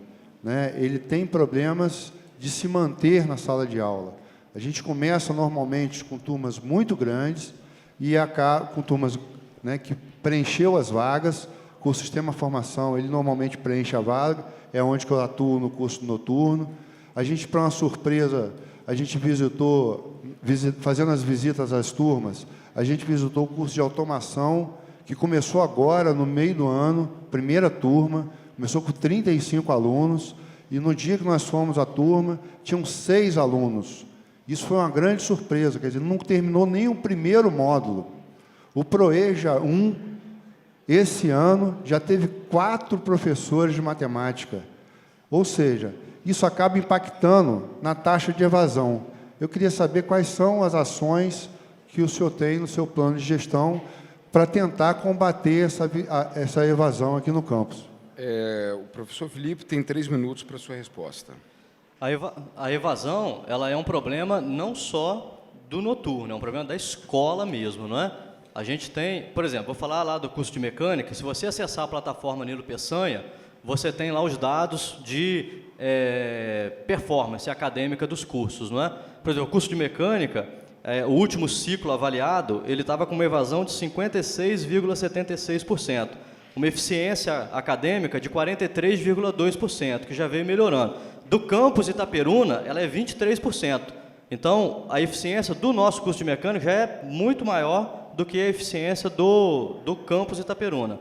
né? Ele tem problemas de se manter na sala de aula. A gente começa normalmente com turmas muito grandes e acaba com turmas, né, que preencheu as vagas. Com o sistema de formação, ele normalmente preenche a vaga, é onde que eu atuo no curso noturno. A gente, para uma surpresa, a gente fazendo as visitas às turmas, a gente visitou o curso de automação, que começou agora, no meio do ano, primeira turma, começou com 35 alunos, e no dia que nós fomos à turma, tinham 6 alunos. Isso foi uma grande surpresa, quer dizer, não terminou nem o primeiro módulo. O PROEJA 1, esse ano, já teve 4 professores de matemática. Ou seja, isso acaba impactando na taxa de evasão. Eu queria saber quais são as ações que o senhor tem no seu plano de gestão para tentar combater essa evasão aqui no campus. O professor Felipe tem 3 minutos para a sua resposta. A evasão, ela é um problema não só do noturno, é um problema da escola mesmo, não é? A gente tem, por exemplo, vou falar lá do curso de mecânica, se você acessar a plataforma Nilo Peçanha, você tem lá os dados de performance acadêmica dos cursos, não é? Por exemplo, o curso de mecânica, o último ciclo avaliado, ele estava com uma evasão de 56,76%. Uma eficiência acadêmica de 43,2%, que já veio melhorando. Do campus Itaperuna, ela é 23%. Então, a eficiência do nosso curso de mecânica já é muito maior do que a eficiência do campus Itaperuna.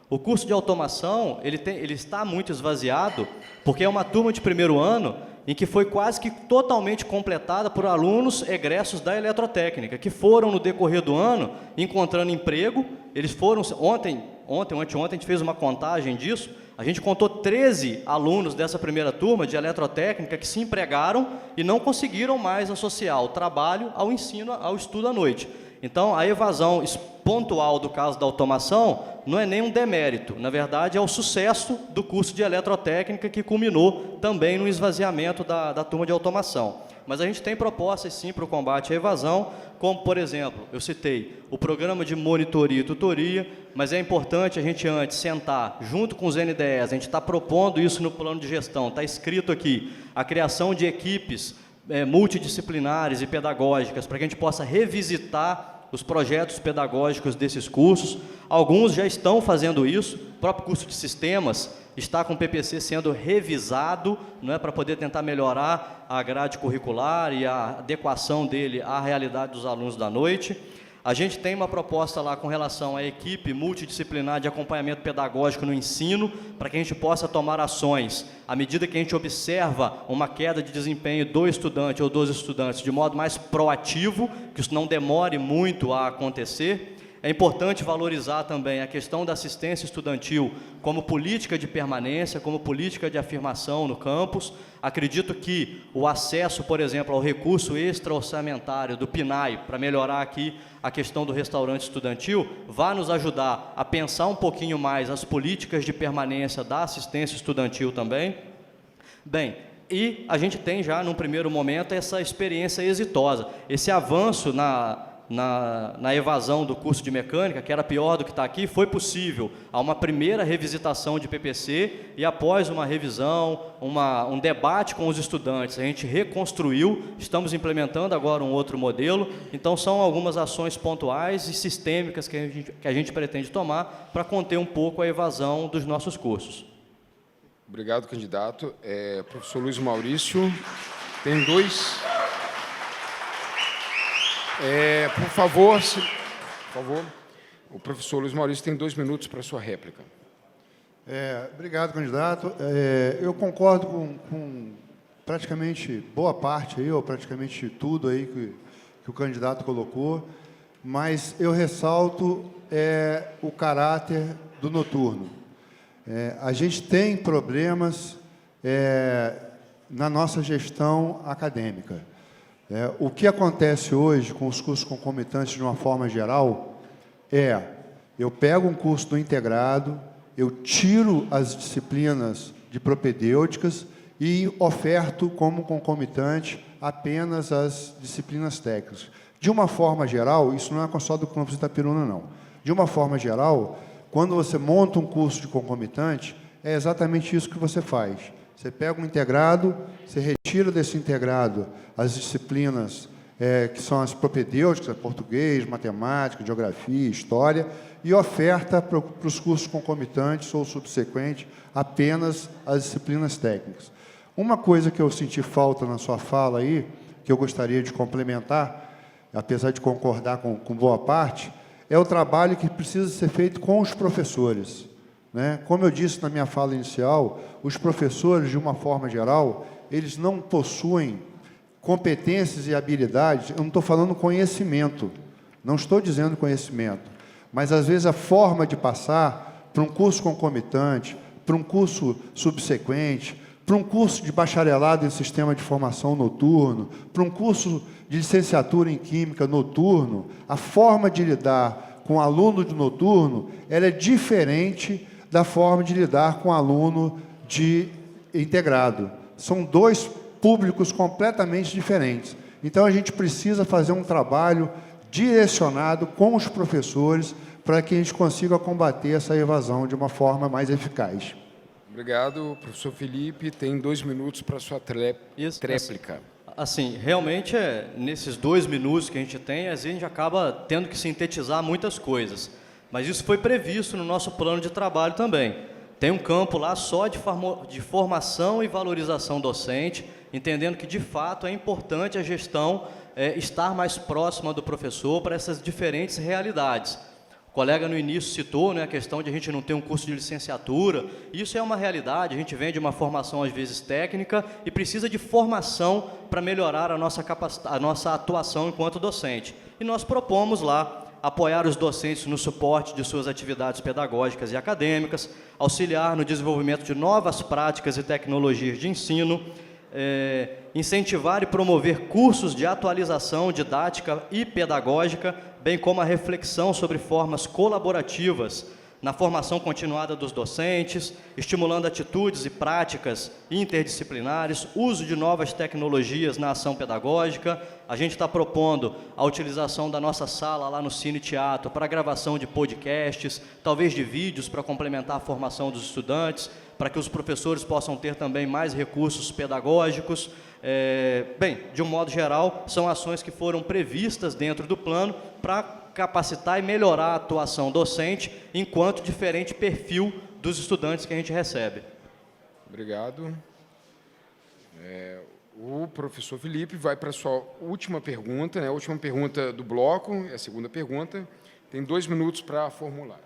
O curso de automação, ele está muito esvaziado, porque é uma turma de primeiro ano em que foi quase que totalmente completada por alunos egressos da eletrotécnica, que foram, no decorrer do ano, encontrando emprego. Eles foram, ontem ou anteontem, a gente fez uma contagem disso, a gente contou 13 alunos dessa primeira turma de eletrotécnica que se empregaram e não conseguiram mais associar o trabalho ao ensino, ao estudo à noite. Então, a evasão pontual do caso da automação não é nem um demérito, na verdade é o sucesso do curso de eletrotécnica que culminou também no esvaziamento da turma de automação. Mas a gente tem propostas, sim, para o combate à evasão, como, por exemplo, eu citei o programa de monitoria e tutoria, mas é importante a gente antes sentar junto com os NDEs, a gente está propondo isso no plano de gestão, está escrito aqui, a criação de equipes multidisciplinares e pedagógicas, para que a gente possa revisitar os projetos pedagógicos desses cursos. Alguns já estão fazendo isso, o próprio curso de sistemas está com o PPC sendo revisado, não é, para poder tentar melhorar a grade curricular e a adequação dele à realidade dos alunos da noite. A gente tem uma proposta lá com relação à equipe multidisciplinar de acompanhamento pedagógico no ensino, para que a gente possa tomar ações à medida que a gente observa uma queda de desempenho do estudante ou dos estudantes, de modo mais proativo, que isso não demore muito a acontecer. É importante valorizar também a questão da assistência estudantil como política de permanência, como política de afirmação no campus. Acredito que o acesso, por exemplo, ao recurso extra-orçamentário do PNAE, para melhorar aqui a questão do restaurante estudantil, vai nos ajudar a pensar um pouquinho mais as políticas de permanência da assistência estudantil também. Bem, e a gente tem já, num primeiro momento, essa experiência exitosa, esse avanço na evasão do curso de mecânica, que era pior do que está aqui, foi possível a uma primeira revisitação de PPC e após uma revisão, um debate com os estudantes, a gente reconstruiu, estamos implementando agora um outro modelo, então são algumas ações pontuais e sistêmicas que a gente pretende tomar para conter um pouco a evasão dos nossos cursos. Obrigado, candidato. Professor Luiz Maurício, tem dois... por favor, o professor Luiz Maurício tem 2 minutos para a sua réplica. Obrigado, candidato. Eu concordo com praticamente boa parte, aí, ou praticamente tudo aí que o candidato colocou, mas eu ressalto o caráter do noturno. A gente tem problemas na nossa gestão acadêmica. O que acontece hoje com os cursos concomitantes, de uma forma geral, eu pego um curso do integrado, eu tiro as disciplinas de propedêuticas e oferto como concomitante apenas as disciplinas técnicas. De uma forma geral, isso não é só do campus Itapiruna, não. De uma forma geral, quando você monta um curso de concomitante, é exatamente isso que você faz. Você pega um integrado, você retira desse integrado as disciplinas que são as propedêuticas, português, matemática, geografia, história, e oferta para os cursos concomitantes ou subsequentes apenas as disciplinas técnicas. Uma coisa que eu senti falta na sua fala aí, que eu gostaria de complementar, apesar de concordar com boa parte, é o trabalho que precisa ser feito com os professores. Como eu disse na minha fala inicial, os professores, de uma forma geral, eles não possuem competências e habilidades, eu não estou falando conhecimento, não estou dizendo conhecimento, mas, às vezes, a forma de passar para um curso concomitante, para um curso subsequente, para um curso de bacharelado em sistema de formação noturno, para um curso de licenciatura em química noturno, a forma de lidar com o aluno de noturno, ela é diferente da forma de lidar com o aluno de integrado. São dois públicos completamente diferentes. Então, a gente precisa fazer um trabalho direcionado com os professores para que a gente consiga combater essa evasão de uma forma mais eficaz. Obrigado. Professor Felipe, tem 2 minutos para a sua tréplica. Assim, realmente, nesses 2 minutos que a gente tem, a gente acaba tendo que sintetizar muitas coisas. Mas isso foi previsto no nosso plano de trabalho também. Tem um campo lá só de formação e valorização docente, entendendo que, de fato, é importante a gestão estar mais próxima do professor para essas diferentes realidades. O colega no início citou a questão de a gente não ter um curso de licenciatura. Isso é uma realidade, a gente vem de uma formação, às vezes, técnica e precisa de formação para melhorar a nossa atuação enquanto docente. E nós propomos lá apoiar os docentes no suporte de suas atividades pedagógicas e acadêmicas, auxiliar no desenvolvimento de novas práticas e tecnologias de ensino, incentivar e promover cursos de atualização didática e pedagógica, bem como a reflexão sobre formas colaborativas na formação continuada dos docentes, estimulando atitudes e práticas interdisciplinares, uso de novas tecnologias na ação pedagógica. A gente está propondo a utilização da nossa sala lá no Cine Teatro para gravação de podcasts, talvez de vídeos para complementar a formação dos estudantes, para que os professores possam ter também mais recursos pedagógicos. Bem, de um modo geral, são ações que foram previstas dentro do plano para capacitar e melhorar a atuação docente enquanto diferente perfil dos estudantes que a gente recebe. Obrigado. O professor Felipe vai para a sua última pergunta, né? A última pergunta do bloco, é a segunda pergunta. Tem 2 minutos para formular.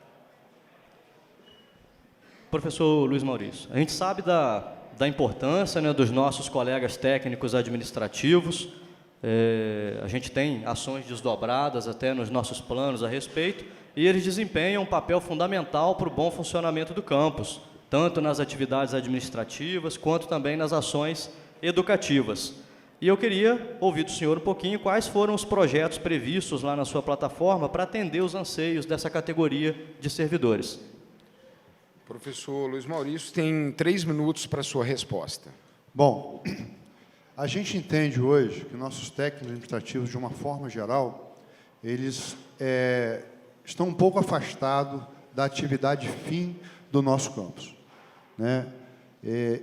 Professor Luiz Maurício, a gente sabe da importância, né, dos nossos colegas técnicos administrativos. A gente tem ações desdobradas até nos nossos planos a respeito, e eles desempenham um papel fundamental para o bom funcionamento do campus, tanto nas atividades administrativas, quanto também nas ações educativas. E eu queria ouvir do senhor um pouquinho quais foram os projetos previstos lá na sua plataforma para atender os anseios dessa categoria de servidores. Professor Luiz Maurício tem 3 minutos para a sua resposta. Bom, a gente entende hoje que nossos técnicos administrativos, de uma forma geral, eles estão um pouco afastados da atividade fim do nosso campus, né?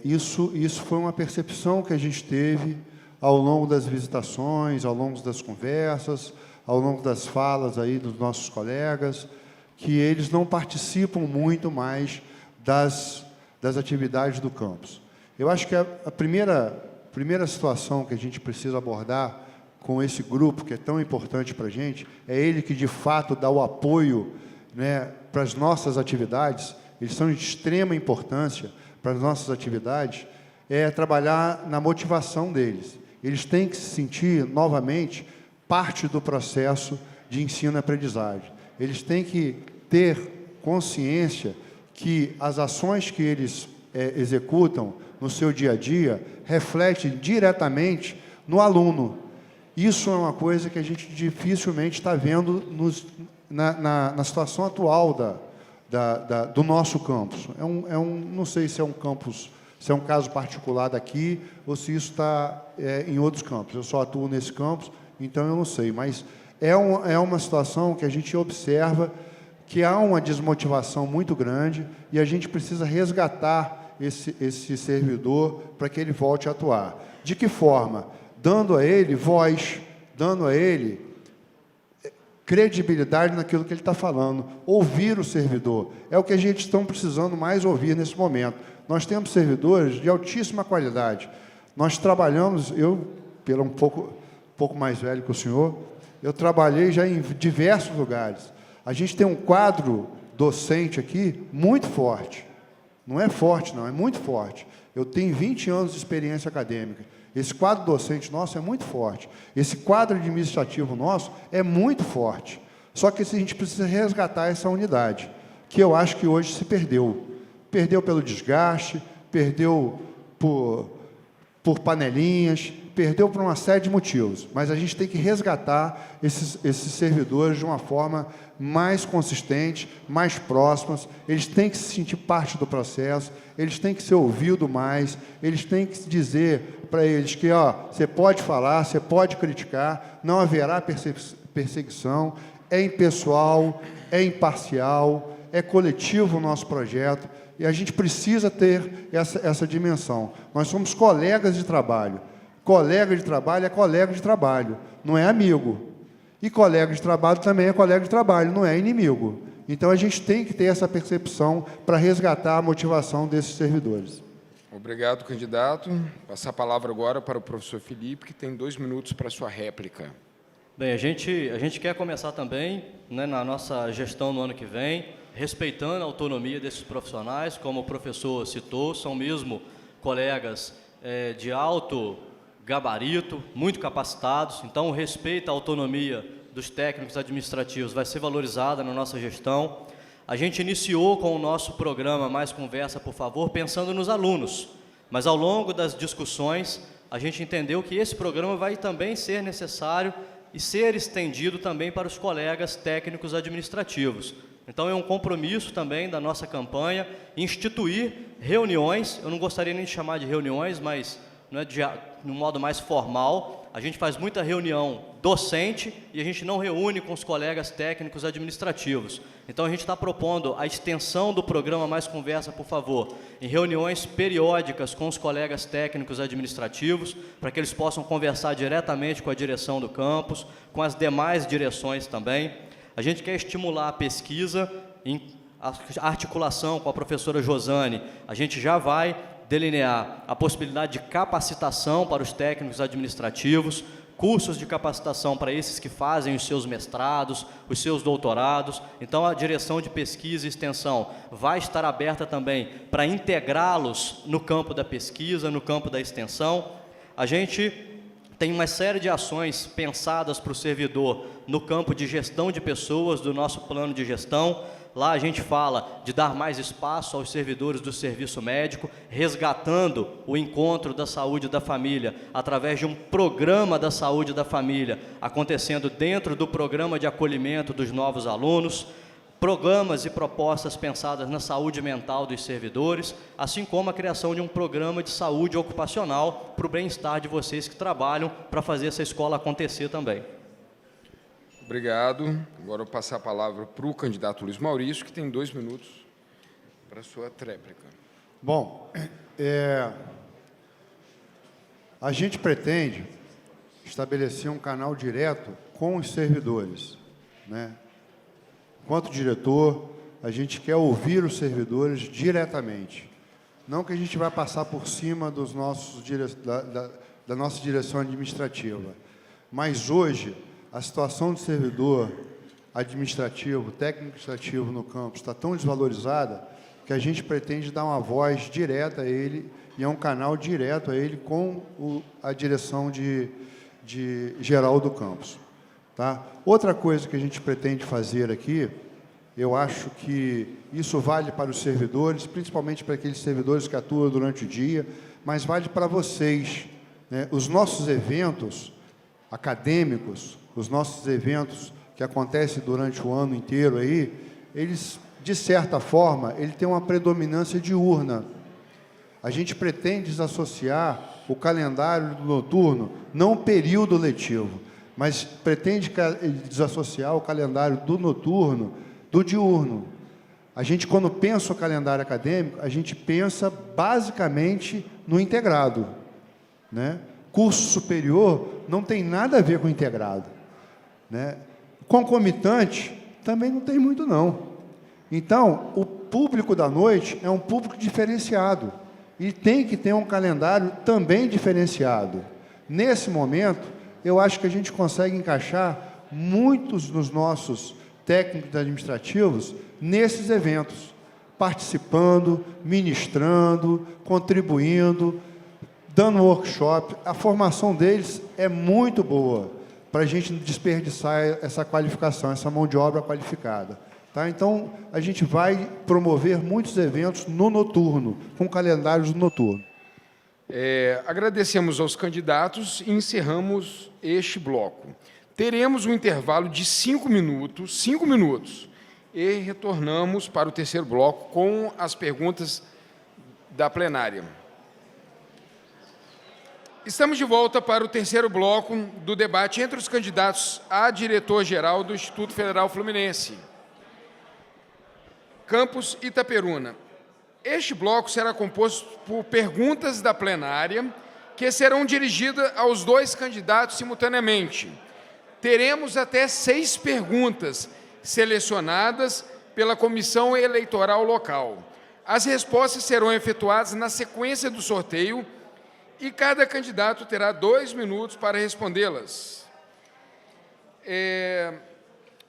Isso foi uma percepção que a gente teve ao longo das visitações, ao longo das conversas, ao longo das falas aí dos nossos colegas, que eles não participam muito mais das atividades do campus. Eu acho que a primeira situação que a gente precisa abordar com esse grupo, que é tão importante para a gente, é ele que, de fato, dá o apoio, né, para as nossas atividades. Eles são de extrema importância para as nossas atividades, é trabalhar na motivação deles. Eles têm que se sentir, novamente, parte do processo de ensino-aprendizagem. Eles têm que ter consciência que as ações que eles executam no seu dia a dia refletem diretamente no aluno. Isso é uma coisa que a gente dificilmente está vendo na situação atual do nosso campus. Não sei se é um campus, se é um caso particular daqui, ou se isso está em outros campos. Eu só atuo nesse campus, então eu não sei. Mas é uma situação que a gente observa que há uma desmotivação muito grande e a gente precisa resgatar esse servidor para que ele volte a atuar. De que forma? Dando a ele voz, dando a ele credibilidade naquilo que ele está falando, ouvir o servidor. É o que a gente está precisando mais ouvir nesse momento. Nós temos servidores de altíssima qualidade. Nós trabalhamos, eu, pelo um pouco mais velho que o senhor, eu trabalhei já em diversos lugares. A gente tem um quadro docente aqui muito forte. Não é forte, não, é muito forte. Eu tenho 20 anos de experiência acadêmica. Esse quadro docente nosso é muito forte. Esse quadro administrativo nosso é muito forte. Só que a gente precisa resgatar essa unidade, que eu acho que hoje se perdeu. Perdeu pelo desgaste, perdeu por panelinhas, perdeu por uma série de motivos. Mas a gente tem que resgatar esses servidores de uma forma mais consistente, mais próximas. Eles têm que se sentir parte do processo, eles têm que ser ouvidos mais, eles têm que dizer para eles que você pode falar, você pode criticar, não haverá perseguição, é impessoal, é imparcial, é coletivo o nosso projeto, e a gente precisa ter essa dimensão. Nós somos colegas de trabalho. Colega de trabalho é colega de trabalho, não é amigo. E colega de trabalho também é colega de trabalho, não é inimigo. Então, a gente tem que ter essa percepção para resgatar a motivação desses servidores. Obrigado, candidato. Passar a palavra agora para o professor Felipe, que tem 2 minutos para a sua réplica. Bem, a gente quer começar também, né, na nossa gestão no ano que vem, respeitando a autonomia desses profissionais, como o professor citou, são mesmo colegas de alto gabarito, muito capacitados, então o respeito à autonomia dos técnicos administrativos vai ser valorizada na nossa gestão. A gente iniciou com o nosso programa Mais Conversa, por favor, pensando nos alunos, mas ao longo das discussões a gente entendeu que esse programa vai também ser necessário e ser estendido também para os colegas técnicos administrativos. Então é um compromisso também da nossa campanha instituir reuniões, eu não gostaria nem de chamar de reuniões, mas não é de um modo mais formal. A gente faz muita reunião docente e a gente não reúne com os colegas técnicos administrativos. Então, a gente está propondo a extensão do programa Mais Conversa, por favor, em reuniões periódicas com os colegas técnicos administrativos, para que eles possam conversar diretamente com a direção do campus, com as demais direções também. A gente quer estimular a pesquisa, em articulação com a professora Josane. A gente já vai delinear a possibilidade de capacitação para os técnicos administrativos, cursos de capacitação para esses que fazem os seus mestrados, os seus doutorados. Então, a direção de pesquisa e extensão vai estar aberta também para integrá-los no campo da pesquisa, no campo da extensão. A gente tem uma série de ações pensadas para o servidor no campo de gestão de pessoas, do nosso plano de gestão. Lá a gente fala de dar mais espaço aos servidores do serviço médico, resgatando o encontro da saúde da família através de um programa da saúde da família, acontecendo dentro do programa de acolhimento dos novos alunos, programas e propostas pensadas na saúde mental dos servidores, assim como a criação de um programa de saúde ocupacional para o bem-estar de vocês que trabalham para fazer essa escola acontecer também. Obrigado. Agora eu vou passar a palavra para o candidato Luiz Maurício, que tem 2 minutos para a sua tréplica. Bom, a gente pretende estabelecer um canal direto com os servidores, né? Enquanto diretor, a gente quer ouvir os servidores diretamente. Não que a gente vai passar por cima dos nossos da nossa direção administrativa, mas hoje a situação do servidor administrativo, técnico administrativo no campo está tão desvalorizada que a gente pretende dar uma voz direta a ele e é um canal direto a ele com a direção geral do campus. Tá? Outra coisa que a gente pretende fazer aqui, eu acho que isso vale para os servidores, principalmente para aqueles servidores que atuam durante o dia, mas vale para vocês, né? Os nossos eventos acadêmicos, os nossos eventos que acontecem durante o ano inteiro aí, eles, de certa forma, ele tem uma predominância diurna. A gente pretende desassociar o calendário do noturno, não o período letivo, mas pretende desassociar o calendário do noturno do diurno. A gente, quando pensa o calendário acadêmico, a gente pensa basicamente no integrado, né? Curso superior não tem nada a ver com integrado, né? Concomitante também não tem muito, não. Então, o público da noite é um público diferenciado e tem que ter um calendário também diferenciado. Nesse momento, eu acho que a gente consegue encaixar muitos dos nossos técnicos administrativos nesses eventos, participando, ministrando, contribuindo, dando workshop. A formação deles é muito boa para a gente desperdiçar essa qualificação, essa mão de obra qualificada. Tá? Então, a gente vai promover muitos eventos no noturno, com calendários noturnos. Agradecemos aos candidatos e encerramos este bloco. Teremos um intervalo de 5 minutos, e retornamos para o terceiro bloco com as perguntas da plenária. Estamos de volta para o terceiro bloco do debate entre os candidatos a diretor-geral do Instituto Federal Fluminense, Campus Itaperuna. Este bloco será composto por perguntas da plenária, que serão dirigidas aos 2 candidatos simultaneamente. Teremos até 6 perguntas selecionadas pela Comissão Eleitoral Local. As respostas serão efetuadas na sequência do sorteio e cada candidato terá 2 minutos para respondê-las.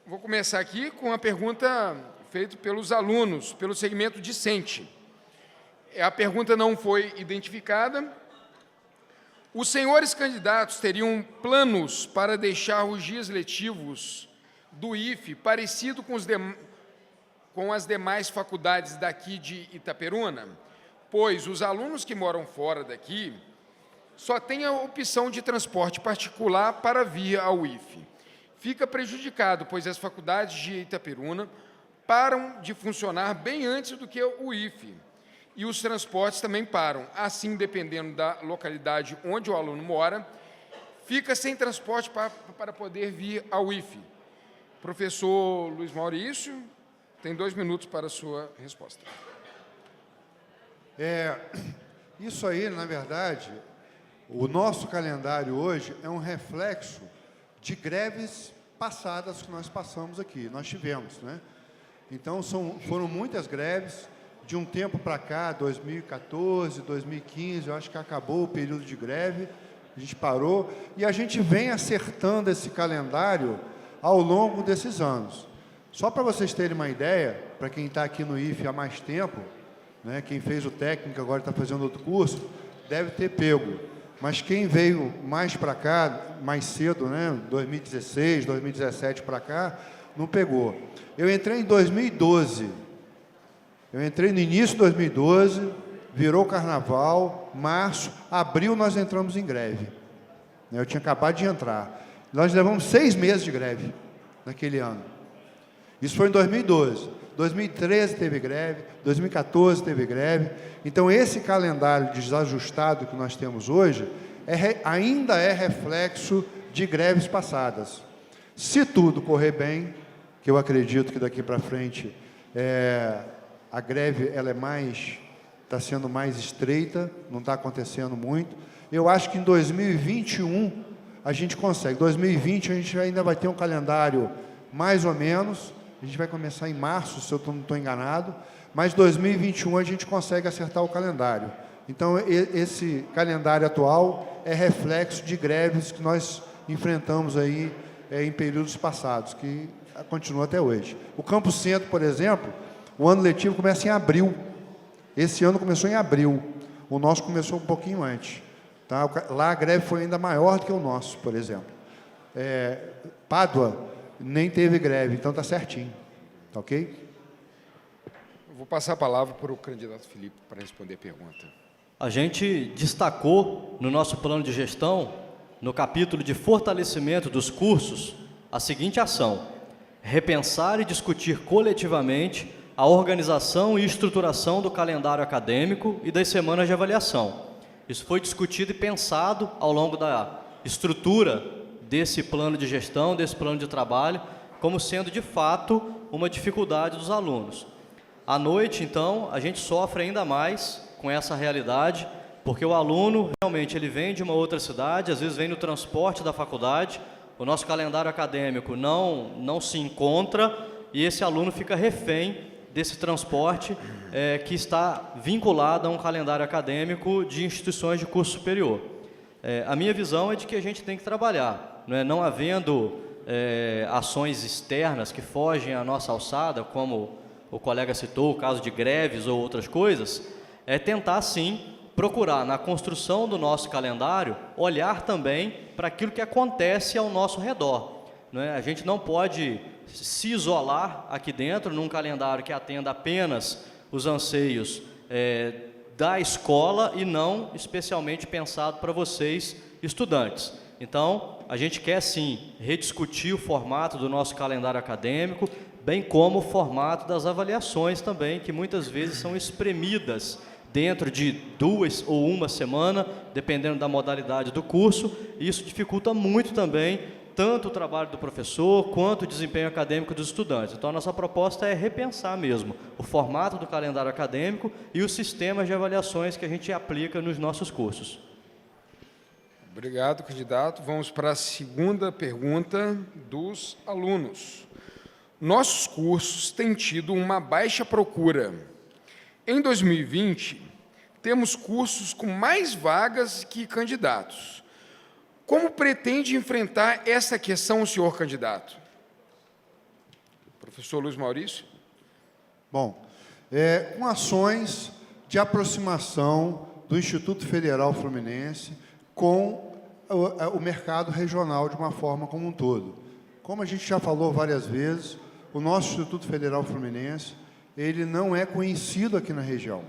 Vou começar aqui com a pergunta feita pelos alunos, pelo segmento discente. A pergunta não foi identificada. Os senhores candidatos teriam planos para deixar os dias letivos do IFE parecido com as demais faculdades daqui de Itaperuna? Pois os alunos que moram fora daqui só têm a opção de transporte particular para vir ao IFE. Fica prejudicado, pois as faculdades de Itaperuna param de funcionar bem antes do que o IFE. E os transportes também param. Assim, dependendo da localidade onde o aluno mora, fica sem transporte para poder vir ao IFE. Professor Luiz Maurício, tem 2 minutos para a sua resposta. Isso aí, na verdade, o nosso calendário hoje é um reflexo de greves passadas que nós passamos aqui, nós tivemos, né? Então, foram muitas greves de um tempo para cá, 2014, 2015, eu acho que acabou o período de greve, a gente parou, e a gente vem acertando esse calendário ao longo desses anos. Só para vocês terem uma ideia, para quem está aqui no IFE há mais tempo, né, quem fez o técnico agora está fazendo outro curso, deve ter pego. Mas quem veio mais para cá, mais cedo, né, 2016, 2017 para cá, não pegou. Eu entrei em 2012. Eu entrei no início de 2012, virou carnaval, março, abril nós entramos em greve. Eu tinha acabado de entrar. Nós levamos 6 meses de greve naquele ano. Isso foi em 2012. 2013 teve greve, 2014 teve greve. Então, esse calendário desajustado que nós temos hoje ainda é reflexo de greves passadas. Se tudo correr bem, que eu acredito que daqui para frente a greve ela está sendo mais estreita, não está acontecendo muito. Eu acho que em 2021 a gente consegue. 2020 a gente ainda vai ter um calendário mais ou menos. A gente vai começar em março, se eu não estou enganado, mas 2021 a gente consegue acertar o calendário. Então, esse calendário atual é reflexo de greves que nós enfrentamos aí em períodos passados, que continua até hoje. O Campo Centro, por exemplo, o ano letivo começa em abril. Esse ano começou em abril. O nosso começou um pouquinho antes. Tá? Lá a greve foi ainda maior do que o nosso, por exemplo. Pádua nem teve greve, então está certinho. Tá ok? Eu vou passar a palavra para o candidato Felipe para responder a pergunta. A gente destacou no nosso plano de gestão, no capítulo de fortalecimento dos cursos, a seguinte ação: repensar e discutir coletivamente a organização e estruturação do calendário acadêmico e das semanas de avaliação. Isso foi discutido e pensado ao longo da estrutura desse plano de gestão, desse plano de trabalho, como sendo, de fato, uma dificuldade dos alunos. À noite, então, a gente sofre ainda mais com essa realidade, porque o aluno, realmente, ele vem de uma outra cidade, às vezes vem no transporte da faculdade, o nosso calendário acadêmico não se encontra, e esse aluno fica refém desse transporte que está vinculado a um calendário acadêmico de instituições de curso superior. A minha visão é de que a gente tem que trabalhar, não havendo ações externas que fogem à nossa alçada, como o colega citou, o caso de greves ou outras coisas, é tentar, sim, procurar, na construção do nosso calendário, olhar também para aquilo que acontece ao nosso redor. A gente não pode se isolar aqui dentro, num calendário que atenda apenas os anseios da escola e não especialmente pensado para vocês, estudantes. Então, a gente quer, sim, rediscutir o formato do nosso calendário acadêmico, bem como o formato das avaliações também, que muitas vezes são espremidas dentro de 2 ou 1 semana, dependendo da modalidade do curso, e isso dificulta muito também, tanto o trabalho do professor, quanto o desempenho acadêmico dos estudantes. Então, a nossa proposta é repensar mesmo o formato do calendário acadêmico e os sistemas de avaliações que a gente aplica nos nossos cursos. Obrigado, candidato. Vamos para a segunda pergunta dos alunos. Nossos cursos têm tido uma baixa procura. Em 2020, temos cursos com mais vagas que candidatos. Como pretende enfrentar essa questão, senhor candidato? Professor Luiz Maurício. Bom, com ações de aproximação do Instituto Federal Fluminense com o mercado regional de uma forma como um todo. Como a gente já falou várias vezes, o nosso Instituto Federal Fluminense, ele não é conhecido aqui na região.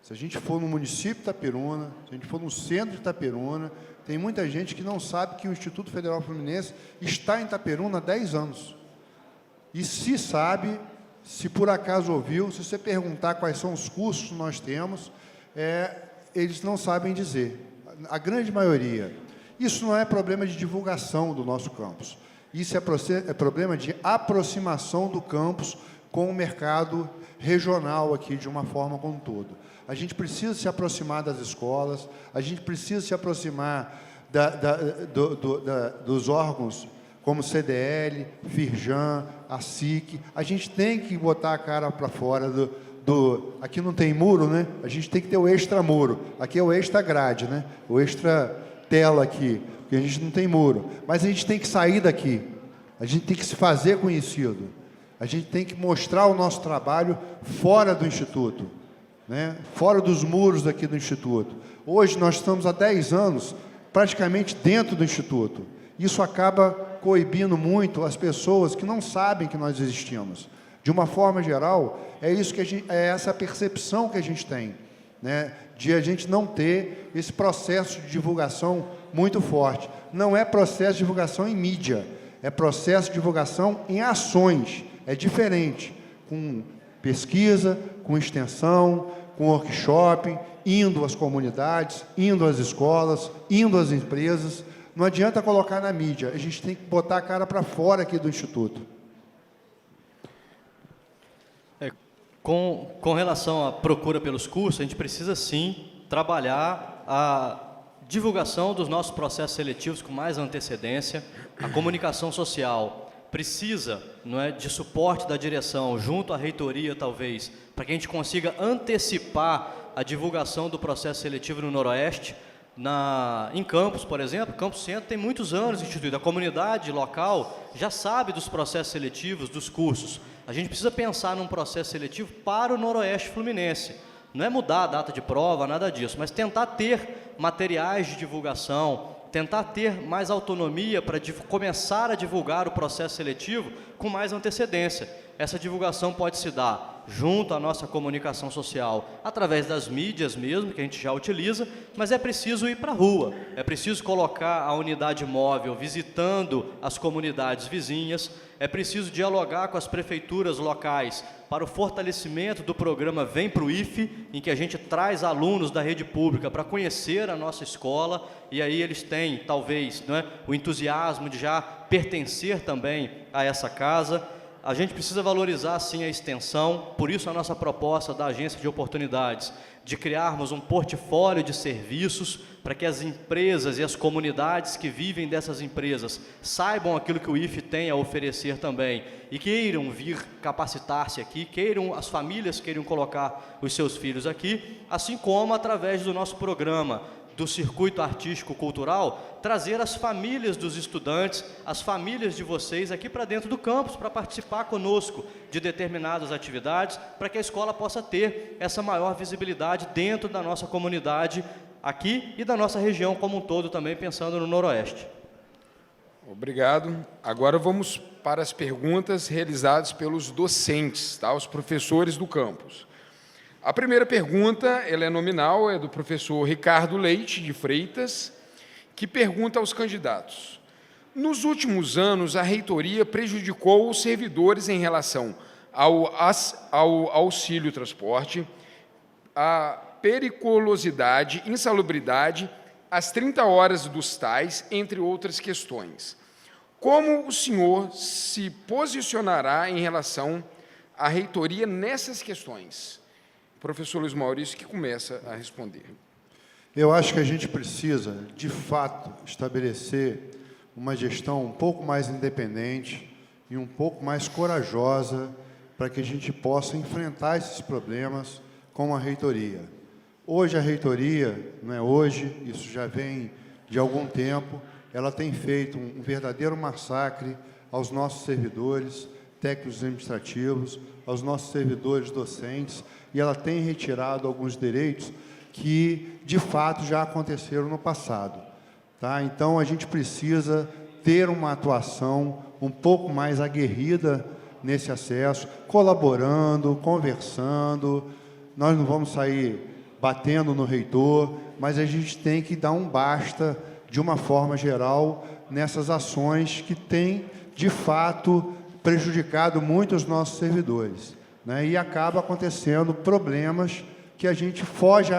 Se a gente for no município de Itaperuna, se a gente for no centro de Itaperuna, tem muita gente que não sabe que o Instituto Federal Fluminense está em Itaperuna há 10 anos. E se sabe, se por acaso ouviu, se você perguntar quais são os cursos que nós temos, eles não sabem dizer. A grande maioria. Isso não é problema de divulgação do nosso campus. Isso é problema de aproximação do campus com o mercado regional aqui, de uma forma como um todo. A gente precisa se aproximar das escolas, a gente precisa se aproximar dos órgãos como CDL, Firjan, a SIC. A gente tem que botar a cara para fora Aqui não tem muro, né? A gente tem que ter o extramuro. Aqui é o extra grade, né? O extra tela aqui, porque a gente não tem muro. Mas a gente tem que sair daqui. A gente tem que se fazer conhecido. A gente tem que mostrar o nosso trabalho fora do Instituto, né? Fora dos muros aqui do Instituto. Hoje nós estamos há 10 anos praticamente dentro do Instituto. Isso acaba coibindo muito as pessoas que não sabem que nós existimos. De uma forma geral, é essa percepção que a gente tem, né? De a gente não ter esse processo de divulgação muito forte. Não é processo de divulgação em mídia, é processo de divulgação em ações. É diferente, com pesquisa, com extensão, com workshop, indo às comunidades, indo às escolas, indo às empresas. Não adianta colocar na mídia, a gente tem que botar a cara para fora aqui do Instituto. Com relação à procura pelos cursos, a gente precisa sim trabalhar a divulgação dos nossos processos seletivos com mais antecedência. A comunicação social precisa, não é, de suporte da direção junto à reitoria, talvez, para que a gente consiga antecipar a divulgação do processo seletivo no Noroeste. Em Campos, por exemplo, Campos Centro tem muitos anos instituído. A comunidade local já sabe dos processos seletivos, dos cursos. A gente precisa pensar num processo seletivo para o Noroeste Fluminense. Não é mudar a data de prova, nada disso, mas tentar ter materiais de divulgação, tentar ter mais autonomia para começar a divulgar o processo seletivo com mais antecedência. Essa divulgação pode se dar junto à nossa comunicação social, através das mídias mesmo, que a gente já utiliza, mas é preciso ir para a rua, é preciso colocar a unidade móvel visitando as comunidades vizinhas, é preciso dialogar com as prefeituras locais para o fortalecimento do programa Vem Pro IFE, em que a gente traz alunos da rede pública para conhecer a nossa escola, e aí eles têm, talvez, não é, o entusiasmo de já pertencer também a essa casa. A gente precisa valorizar, sim, a extensão, por isso a nossa proposta da Agência de Oportunidades, de criarmos um portfólio de serviços para que as empresas e as comunidades que vivem dessas empresas saibam aquilo que o IFE tem a oferecer também e queiram vir capacitar-se aqui, as famílias queiram colocar os seus filhos aqui, assim como através do nosso programa do Circuito Artístico Cultural, trazer as famílias dos estudantes, as famílias de vocês aqui para dentro do campus, para participar conosco de determinadas atividades, para que a escola possa ter essa maior visibilidade dentro da nossa comunidade aqui e da nossa região como um todo, também pensando no Noroeste. Obrigado. Agora vamos para as perguntas realizadas pelos docentes, tá? Os professores do campus. A primeira pergunta, ela é nominal, é do professor Ricardo Leite de Freitas, que pergunta aos candidatos: nos últimos anos, a reitoria prejudicou os servidores em relação ao auxílio transporte, a periculosidade, insalubridade, as 30 horas dos tais, entre outras questões. Como o senhor se posicionará em relação à reitoria nessas questões? Professor Luiz Maurício, que começa a responder. Eu acho que a gente precisa, de fato, estabelecer uma gestão um pouco mais independente e um pouco mais corajosa para que a gente possa enfrentar esses problemas com a reitoria. Hoje a reitoria, não é hoje, isso já vem de algum tempo, ela tem feito um verdadeiro massacre aos nossos servidores técnicos administrativos, aos nossos servidores docentes, e ela tem retirado alguns direitos que, de fato, já aconteceram no passado. Tá? Então, a gente precisa ter uma atuação um pouco mais aguerrida nesse acesso, colaborando, conversando. Nós não vamos sair batendo no reitor, mas a gente tem que dar um basta, de uma forma geral, nessas ações que têm, de fato, prejudicado muito os nossos servidores, né? E acaba acontecendo problemas que a gente foge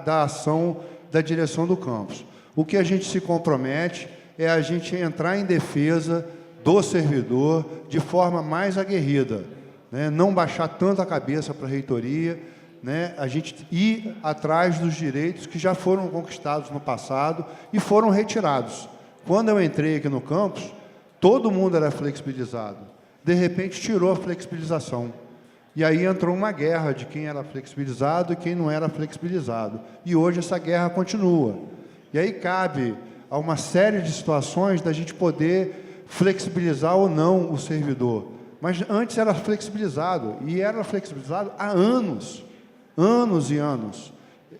da ação da direção do campus. O que a gente se compromete é a gente entrar em defesa do servidor de forma mais aguerrida, né? Não baixar tanto a cabeça para a reitoria, né? A gente ir atrás dos direitos que já foram conquistados no passado e foram retirados. Quando eu entrei aqui no campus, todo mundo era flexibilizado. De repente, tirou a flexibilização. E aí entrou uma guerra de quem era flexibilizado e quem não era flexibilizado. E hoje essa guerra continua. E aí cabe a uma série de situações da gente poder flexibilizar ou não o servidor. Mas antes era flexibilizado, e era flexibilizado há anos e anos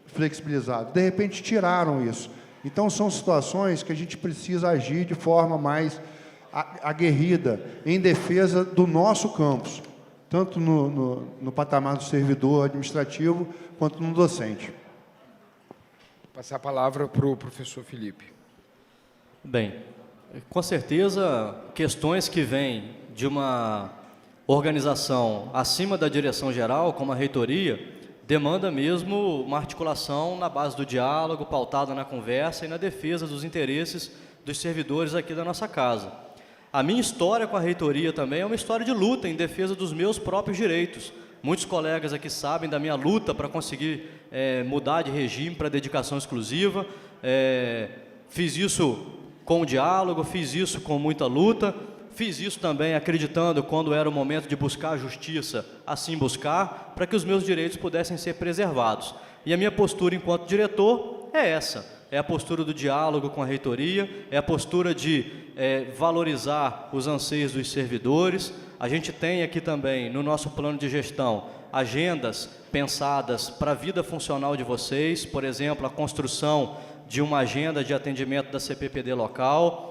flexibilizado. De repente tiraram isso. Então são situações que a gente precisa agir de forma mais aguerrida, em defesa do nosso campus, tanto no patamar do servidor administrativo, quanto no docente. Vou passar a palavra para o professor Felipe. Bem, com certeza, questões que vêm de uma organização acima da direção geral, como a reitoria, demanda mesmo uma articulação na base do diálogo, pautada na conversa e na defesa dos interesses dos servidores aqui da nossa casa. A minha história com a reitoria também é uma história de luta em defesa dos meus próprios direitos. Muitos colegas aqui sabem da minha luta para conseguir mudar de regime para dedicação exclusiva. Fiz isso com o diálogo, fiz isso com muita luta, fiz isso também acreditando, quando era o momento de buscar a justiça, assim buscar, para que os meus direitos pudessem ser preservados. E a minha postura enquanto diretor é essa. É a postura do diálogo com a reitoria, é a postura de valorizar os anseios dos servidores. A gente tem aqui também, no nosso plano de gestão, agendas pensadas para a vida funcional de vocês, por exemplo, a construção de uma agenda de atendimento da CPPD local,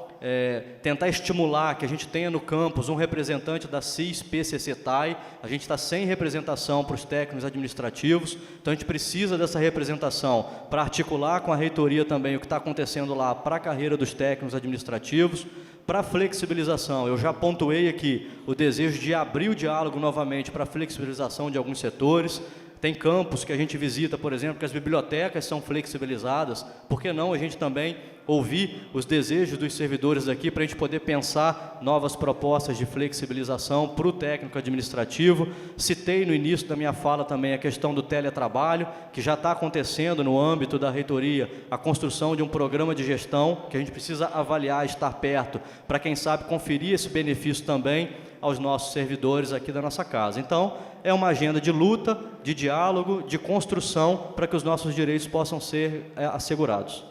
tentar estimular que a gente tenha no campus um representante da CIS-PCC-TAI. A gente está sem representação para os técnicos administrativos, então a gente precisa dessa representação para articular com a reitoria também o que está acontecendo lá para a carreira dos técnicos administrativos. Para a flexibilização, eu já pontuei aqui o desejo de abrir o diálogo novamente para a flexibilização de alguns setores. Tem campos que a gente visita, por exemplo, que as bibliotecas são flexibilizadas. Por que não a gente também ouvir os desejos dos servidores aqui para a gente poder pensar novas propostas de flexibilização para o técnico administrativo? Citei no início da minha fala também a questão do teletrabalho, que já está acontecendo no âmbito da reitoria, a construção de um programa de gestão, que a gente precisa avaliar, estar perto, para quem sabe conferir esse benefício também aos nossos servidores aqui da nossa casa. Então, é uma agenda de luta, de diálogo, de construção, para que os nossos direitos possam ser assegurados.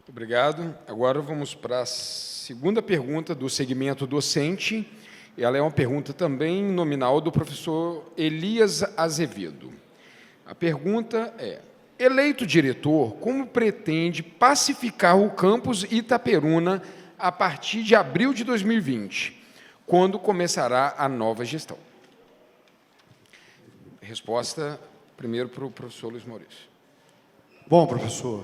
Obrigado. Agora vamos para a segunda pergunta do segmento docente. Ela é uma pergunta também nominal do professor Elias Azevedo. A pergunta é: eleito diretor, como pretende pacificar o campus Itaperuna a partir de abril de 2020, quando começará a nova gestão? Resposta primeiro para o professor Luiz Maurício. Bom, professor,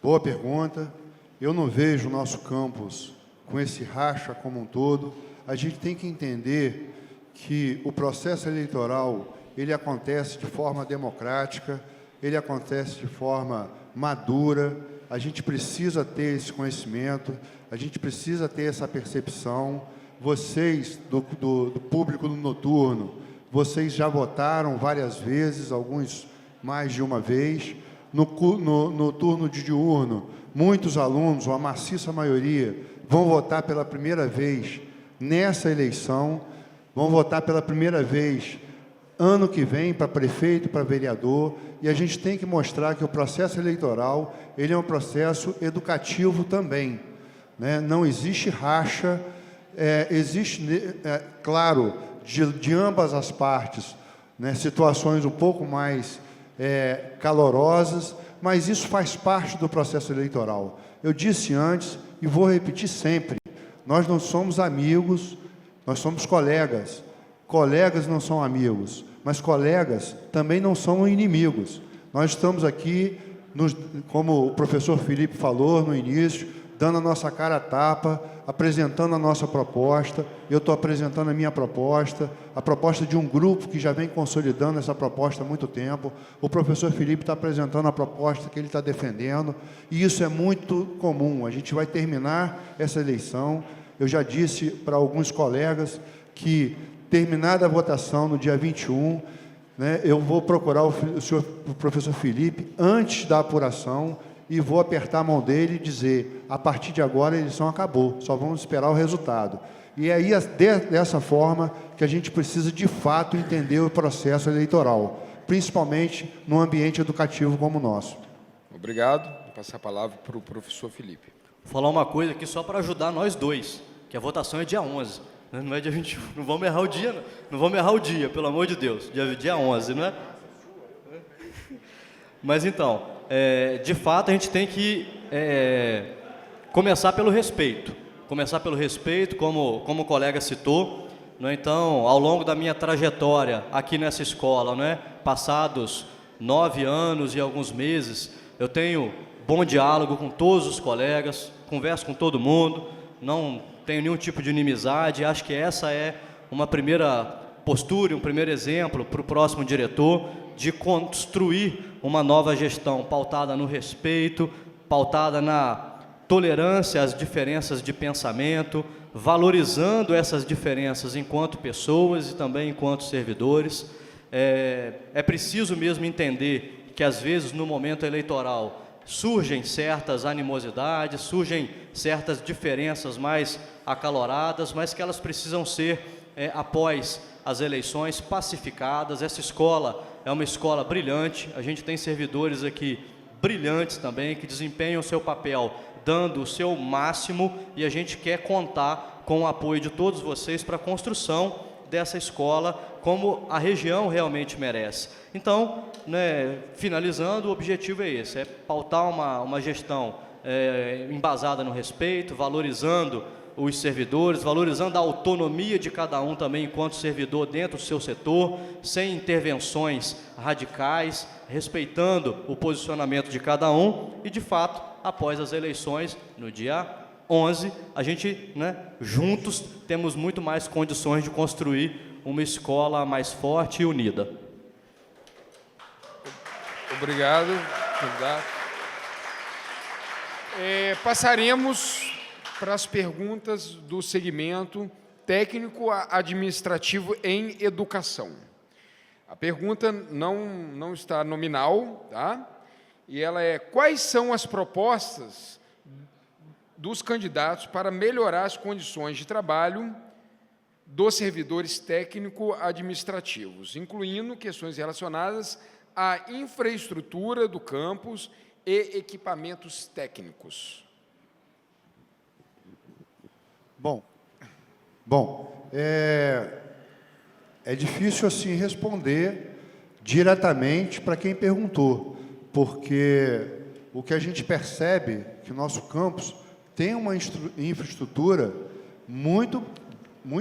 boa pergunta. Eu não vejo o nosso campus com esse racha como um todo. A gente tem que entender que o processo eleitoral, ele acontece de forma democrática, ele acontece de forma madura. A gente precisa ter esse conhecimento, a gente precisa ter essa percepção. Vocês, do público do noturno, vocês já votaram várias vezes, alguns mais de uma vez. No turno de diurno, muitos alunos, ou a maciça maioria, vão votar pela primeira vez nessa eleição, vão votar pela primeira vez ano que vem para prefeito, para vereador, e a gente tem que mostrar que o processo eleitoral ele é um processo educativo também, né? Não existe racha, existe, claro, de ambas as partes, né, situações um pouco mais calorosas, mas isso faz parte do processo eleitoral. Eu disse antes e vou repetir sempre, nós não somos amigos, nós somos colegas. Colegas não são amigos, mas colegas também não são inimigos. Nós estamos aqui, como o professor Felipe falou no início, dando a nossa cara a tapa, apresentando a nossa proposta. Eu estou apresentando a minha proposta, a proposta de um grupo que já vem consolidando essa proposta há muito tempo. O professor Felipe está apresentando a proposta que ele está defendendo, e isso é muito comum. A gente vai terminar essa eleição. Eu já disse para alguns colegas que, terminada a votação no dia 21, né, eu vou procurar o professor Felipe antes da apuração e vou apertar a mão dele e dizer: a partir de agora a eleição acabou, só vamos esperar o resultado. E é aí, dessa forma, que a gente precisa, de fato, entender o processo eleitoral, principalmente num ambiente educativo como o nosso. Obrigado. Vou passar a palavra para o professor Felipe. Vou falar uma coisa aqui só para ajudar nós dois, que a votação é dia 11, né? Não é dia 21. Não vamos errar o dia, não. Não vamos errar o dia, pelo amor de Deus. Dia 11, não é? Mas então, de fato, a gente tem que começar pelo respeito. Começar pelo respeito, como o colega citou. Não é? Então, ao longo da minha trajetória aqui nessa escola, não é? Passados 9 anos e alguns meses, eu tenho bom diálogo com todos os colegas, converso com todo mundo, não tenho nenhum tipo de inimizade. Acho que essa é uma primeira postura, um primeiro exemplo para o próximo diretor de construir uma nova gestão pautada no respeito, pautada na tolerância às diferenças de pensamento, valorizando essas diferenças enquanto pessoas e também enquanto servidores. É preciso mesmo entender que, às vezes, no momento eleitoral, surgem certas animosidades, surgem certas diferenças mais acaloradas, mas que elas precisam ser, após as eleições, pacificadas. Essa escola é uma escola brilhante, a gente tem servidores aqui brilhantes também, que desempenham o seu papel dando o seu máximo, e a gente quer contar com o apoio de todos vocês para a construção dessa escola como a região realmente merece. Então, né, finalizando, o objetivo é esse, é pautar uma gestão embasada no respeito, valorizando os servidores, valorizando a autonomia de cada um também enquanto servidor dentro do seu setor, sem intervenções radicais, respeitando o posicionamento de cada um e, de fato, após as eleições, no dia 11, a gente, né, juntos, temos muito mais condições de construir uma escola mais forte e unida. Obrigado, candidato. Passaremos para as perguntas do segmento técnico administrativo em educação. A pergunta não está nominal, tá? E ela é: quais são as propostas dos candidatos para melhorar as condições de trabalho dos servidores técnico-administrativos, incluindo questões relacionadas à infraestrutura do campus e equipamentos técnicos? Bom, é difícil assim responder diretamente para quem perguntou, porque o que a gente percebe é que o nosso campus tem uma infraestrutura muito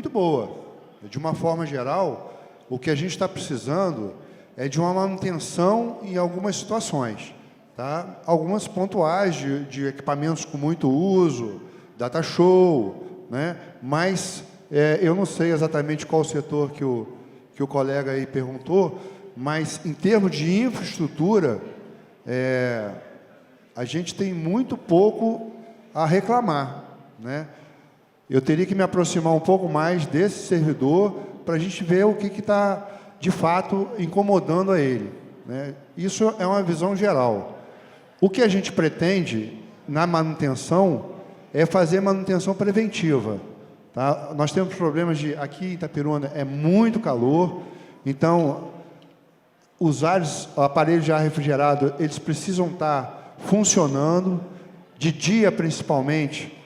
boa. De uma forma geral, o que a gente está precisando é de uma manutenção em algumas situações, tá? Algumas pontuais de equipamentos com muito uso, data show, né? Mas eu não sei exatamente qual setor que o colega aí perguntou, mas em termos de infraestrutura, a gente tem muito pouco a reclamar, né? Eu teria que me aproximar um pouco mais desse servidor para a gente ver o que está, de fato, incomodando a ele, né? Isso é uma visão geral. O que a gente pretende na manutenção é fazer manutenção preventiva, tá? Nós temos problemas aqui em Itaperuna é muito calor, então os aparelhos de ar refrigerado, eles precisam estar funcionando, de dia principalmente,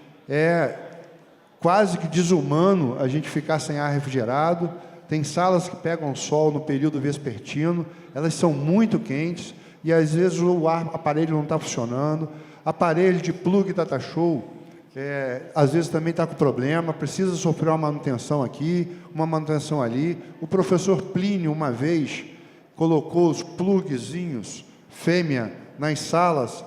quase que desumano a gente ficar sem ar refrigerado. Tem salas que pegam sol no período vespertino, elas são muito quentes, e às vezes o aparelho não está funcionando. Aparelho de plug data show, às vezes também está com problema, precisa sofrer uma manutenção aqui, uma manutenção ali. O professor Plínio, uma vez, colocou os plugzinhos fêmea nas salas,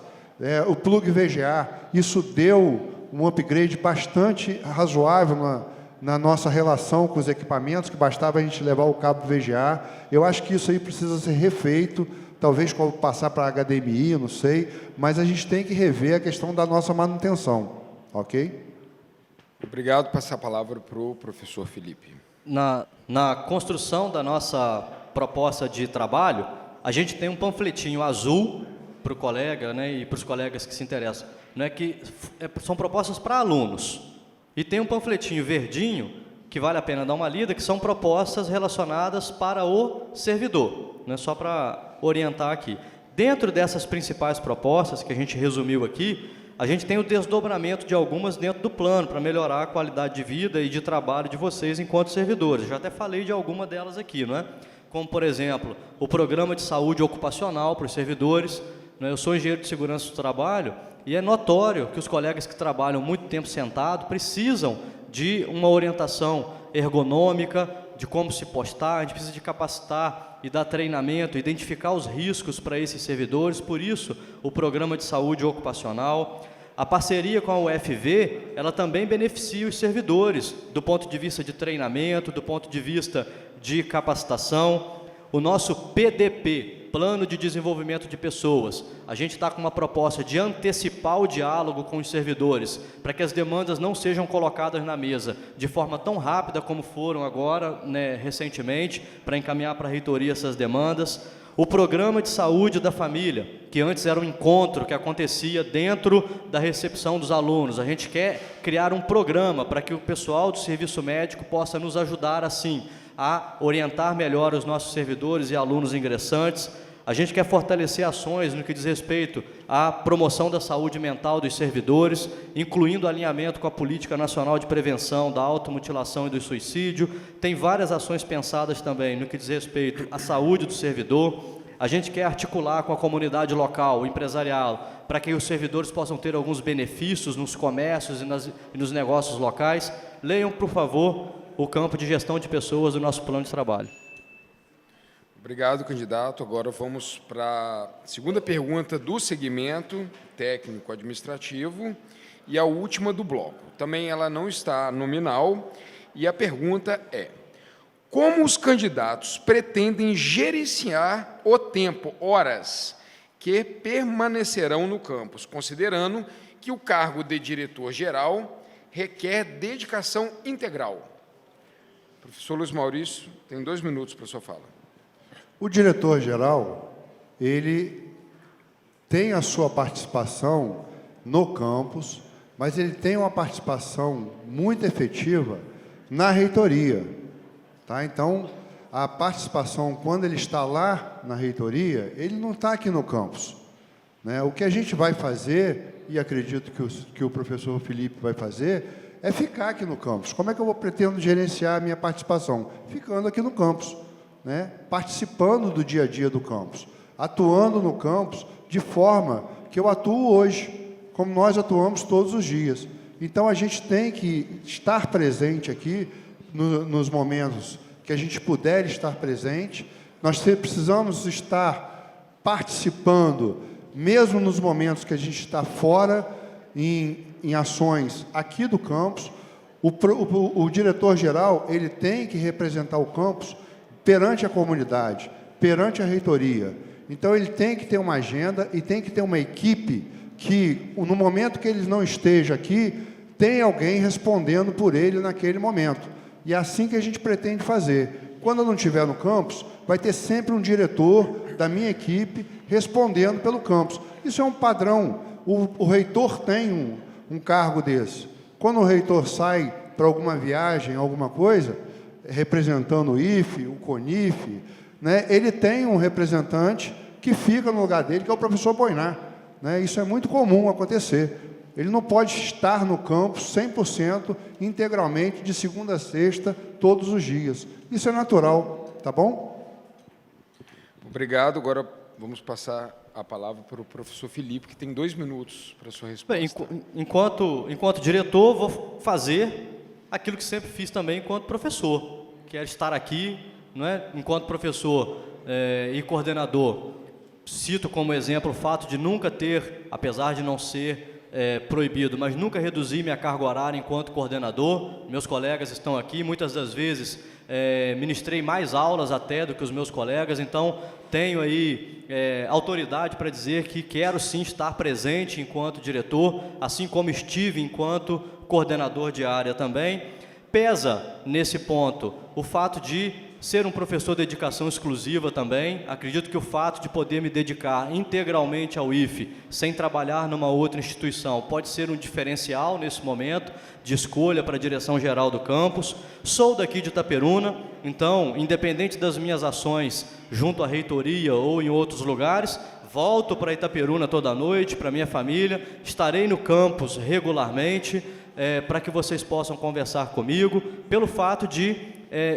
o plug VGA, isso deu um upgrade bastante razoável na nossa relação com os equipamentos, que bastava a gente levar o cabo VGA. Eu acho que isso aí precisa ser refeito, talvez passar para a HDMI, não sei, mas a gente tem que rever a questão da nossa manutenção, ok? Obrigado. Passar a palavra para o professor Felipe. Na construção da nossa proposta de trabalho, a gente tem um panfletinho azul para o colega, né, e para os colegas que se interessam, né, que são propostas para alunos. E tem um panfletinho verdinho, que vale a pena dar uma lida, que são propostas relacionadas para o servidor, né? Só para orientar aqui. Dentro dessas principais propostas, que a gente resumiu aqui, a gente tem o desdobramento de algumas dentro do plano, para melhorar a qualidade de vida e de trabalho de vocês enquanto servidores. Já até falei de alguma delas aqui, não é? Como, por exemplo, o programa de saúde ocupacional para os servidores. Eu sou engenheiro de segurança do trabalho e é notório que os colegas que trabalham muito tempo sentado precisam de uma orientação ergonômica, de como se postar. A gente precisa de capacitar e dar treinamento, identificar os riscos para esses servidores. Por isso, o programa de saúde ocupacional. A parceria com a UFV, ela também beneficia os servidores, do ponto de vista de treinamento, do ponto de vista de capacitação. O nosso PDP, Plano de Desenvolvimento de Pessoas, a gente está com uma proposta de antecipar o diálogo com os servidores, para que as demandas não sejam colocadas na mesa de forma tão rápida como foram agora, né, recentemente, para encaminhar para a reitoria essas demandas. O programa de saúde da família, que antes era um encontro que acontecia dentro da recepção dos alunos. A gente quer criar um programa para que o pessoal do serviço médico possa nos ajudar assim, a orientar melhor os nossos servidores e alunos ingressantes. A gente quer fortalecer ações no que diz respeito à promoção da saúde mental dos servidores, incluindo alinhamento com a Política Nacional de Prevenção da Automutilação e do Suicídio. Tem várias ações pensadas também no que diz respeito à saúde do servidor. A gente quer articular com a comunidade local, empresarial, para que os servidores possam ter alguns benefícios nos comércios e nos negócios locais. Leiam, por favor, o campo de gestão de pessoas do nosso plano de trabalho. Obrigado, candidato. Agora vamos para a segunda pergunta do segmento técnico-administrativo e a última do bloco. Também ela não está nominal e a pergunta é: como os candidatos pretendem gerenciar o tempo, horas, que permanecerão no campus, considerando que o cargo de diretor-geral requer dedicação integral? Professor Luiz Maurício, tem 2 minutos para a sua fala. O diretor-geral, ele tem a sua participação no campus, mas ele tem uma participação muito efetiva na reitoria. Tá? Então, a participação, quando ele está lá na reitoria, ele não está aqui no campus. Né? O que a gente vai fazer, e acredito que o professor Felipe vai fazer, é ficar aqui no campus. Como é que eu pretendo gerenciar a minha participação? Ficando aqui no campus, né? Participando do dia a dia do campus, atuando no campus de forma que eu atuo hoje, como nós atuamos todos os dias. Então, a gente tem que estar presente aqui nos momentos que a gente puder estar presente. Nós precisamos estar participando, mesmo nos momentos que a gente está fora, em ações aqui do campus. O diretor-geral, ele tem que representar o campus perante a comunidade, perante a reitoria. Então, ele tem que ter uma agenda e tem que ter uma equipe que, no momento que ele não esteja aqui, tem alguém respondendo por ele naquele momento. E é assim que a gente pretende fazer. Quando eu não estiver no campus, vai ter sempre um diretor da minha equipe respondendo pelo campus. Isso é um padrão. O reitor tem um cargo desse. Quando o reitor sai para alguma viagem, alguma coisa, representando o IFE, o CONIF, né, ele tem um representante que fica no lugar dele, que é o professor Boinar. Né? Isso é muito comum acontecer. Ele não pode estar no campus 100%, integralmente, de segunda a sexta, todos os dias. Isso é natural, tá bom? Obrigado. Agora vamos passar a palavra para o professor Felipe, que tem 2 minutos para a sua resposta. Bem, enquanto diretor, vou fazer aquilo que sempre fiz também enquanto professor, que é estar aqui, não é? Enquanto professor e coordenador. Cito como exemplo o fato de nunca ter, apesar de não ser proibido, mas nunca reduzi minha carga horária enquanto coordenador. Meus colegas estão aqui, muitas das vezes ministrei mais aulas até do que os meus colegas, então tenho aí autoridade para dizer que quero sim estar presente enquanto diretor, assim como estive enquanto coordenador de área também. Pesa nesse ponto o fato de ser um professor de dedicação exclusiva também. Acredito que o fato de poder me dedicar integralmente ao IFE, sem trabalhar numa outra instituição, pode ser um diferencial nesse momento de escolha para a direção geral do campus. Sou daqui de Itaperuna, então, independente das minhas ações junto à reitoria ou em outros lugares, volto para Itaperuna toda noite, para minha família, estarei no campus regularmente, para que vocês possam conversar comigo, pelo fato de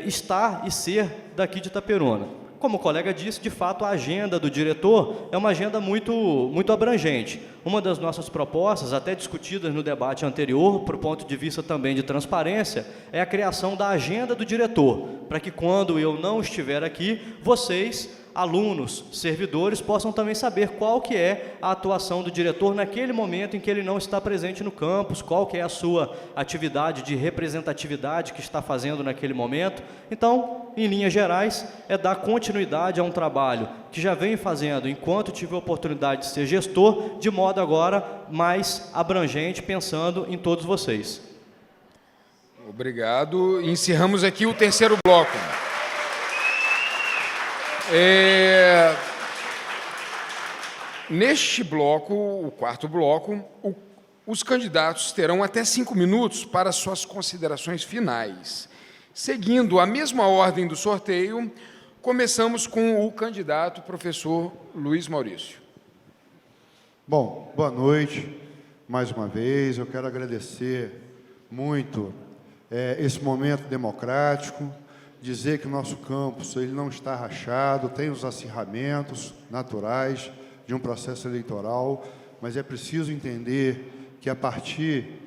estar e ser daqui de Itaperuna. Como o colega disse, de fato, a agenda do diretor é uma agenda muito abrangente. Uma das nossas propostas, até discutidas no debate anterior, por ponto de vista também de transparência, é a criação da agenda do diretor, para que quando eu não estiver aqui, vocês, alunos, servidores, possam também saber qual que é a atuação do diretor naquele momento em que ele não está presente no campus, qual que é a sua atividade de representatividade que está fazendo naquele momento. Então, em linhas gerais, é dar continuidade a um trabalho que já venho fazendo enquanto tive a oportunidade de ser gestor, de modo agora mais abrangente, pensando em todos vocês. Obrigado. Encerramos aqui o terceiro bloco. Neste bloco, o quarto bloco, os candidatos terão até 5 minutos para suas considerações finais. Seguindo a mesma ordem do sorteio, começamos com o candidato professor Luiz Maurício. Bom, boa noite mais uma vez. Eu quero agradecer muito esse momento democrático, dizer que o nosso campus ele não está rachado, tem os acirramentos naturais de um processo eleitoral, mas é preciso entender que a partir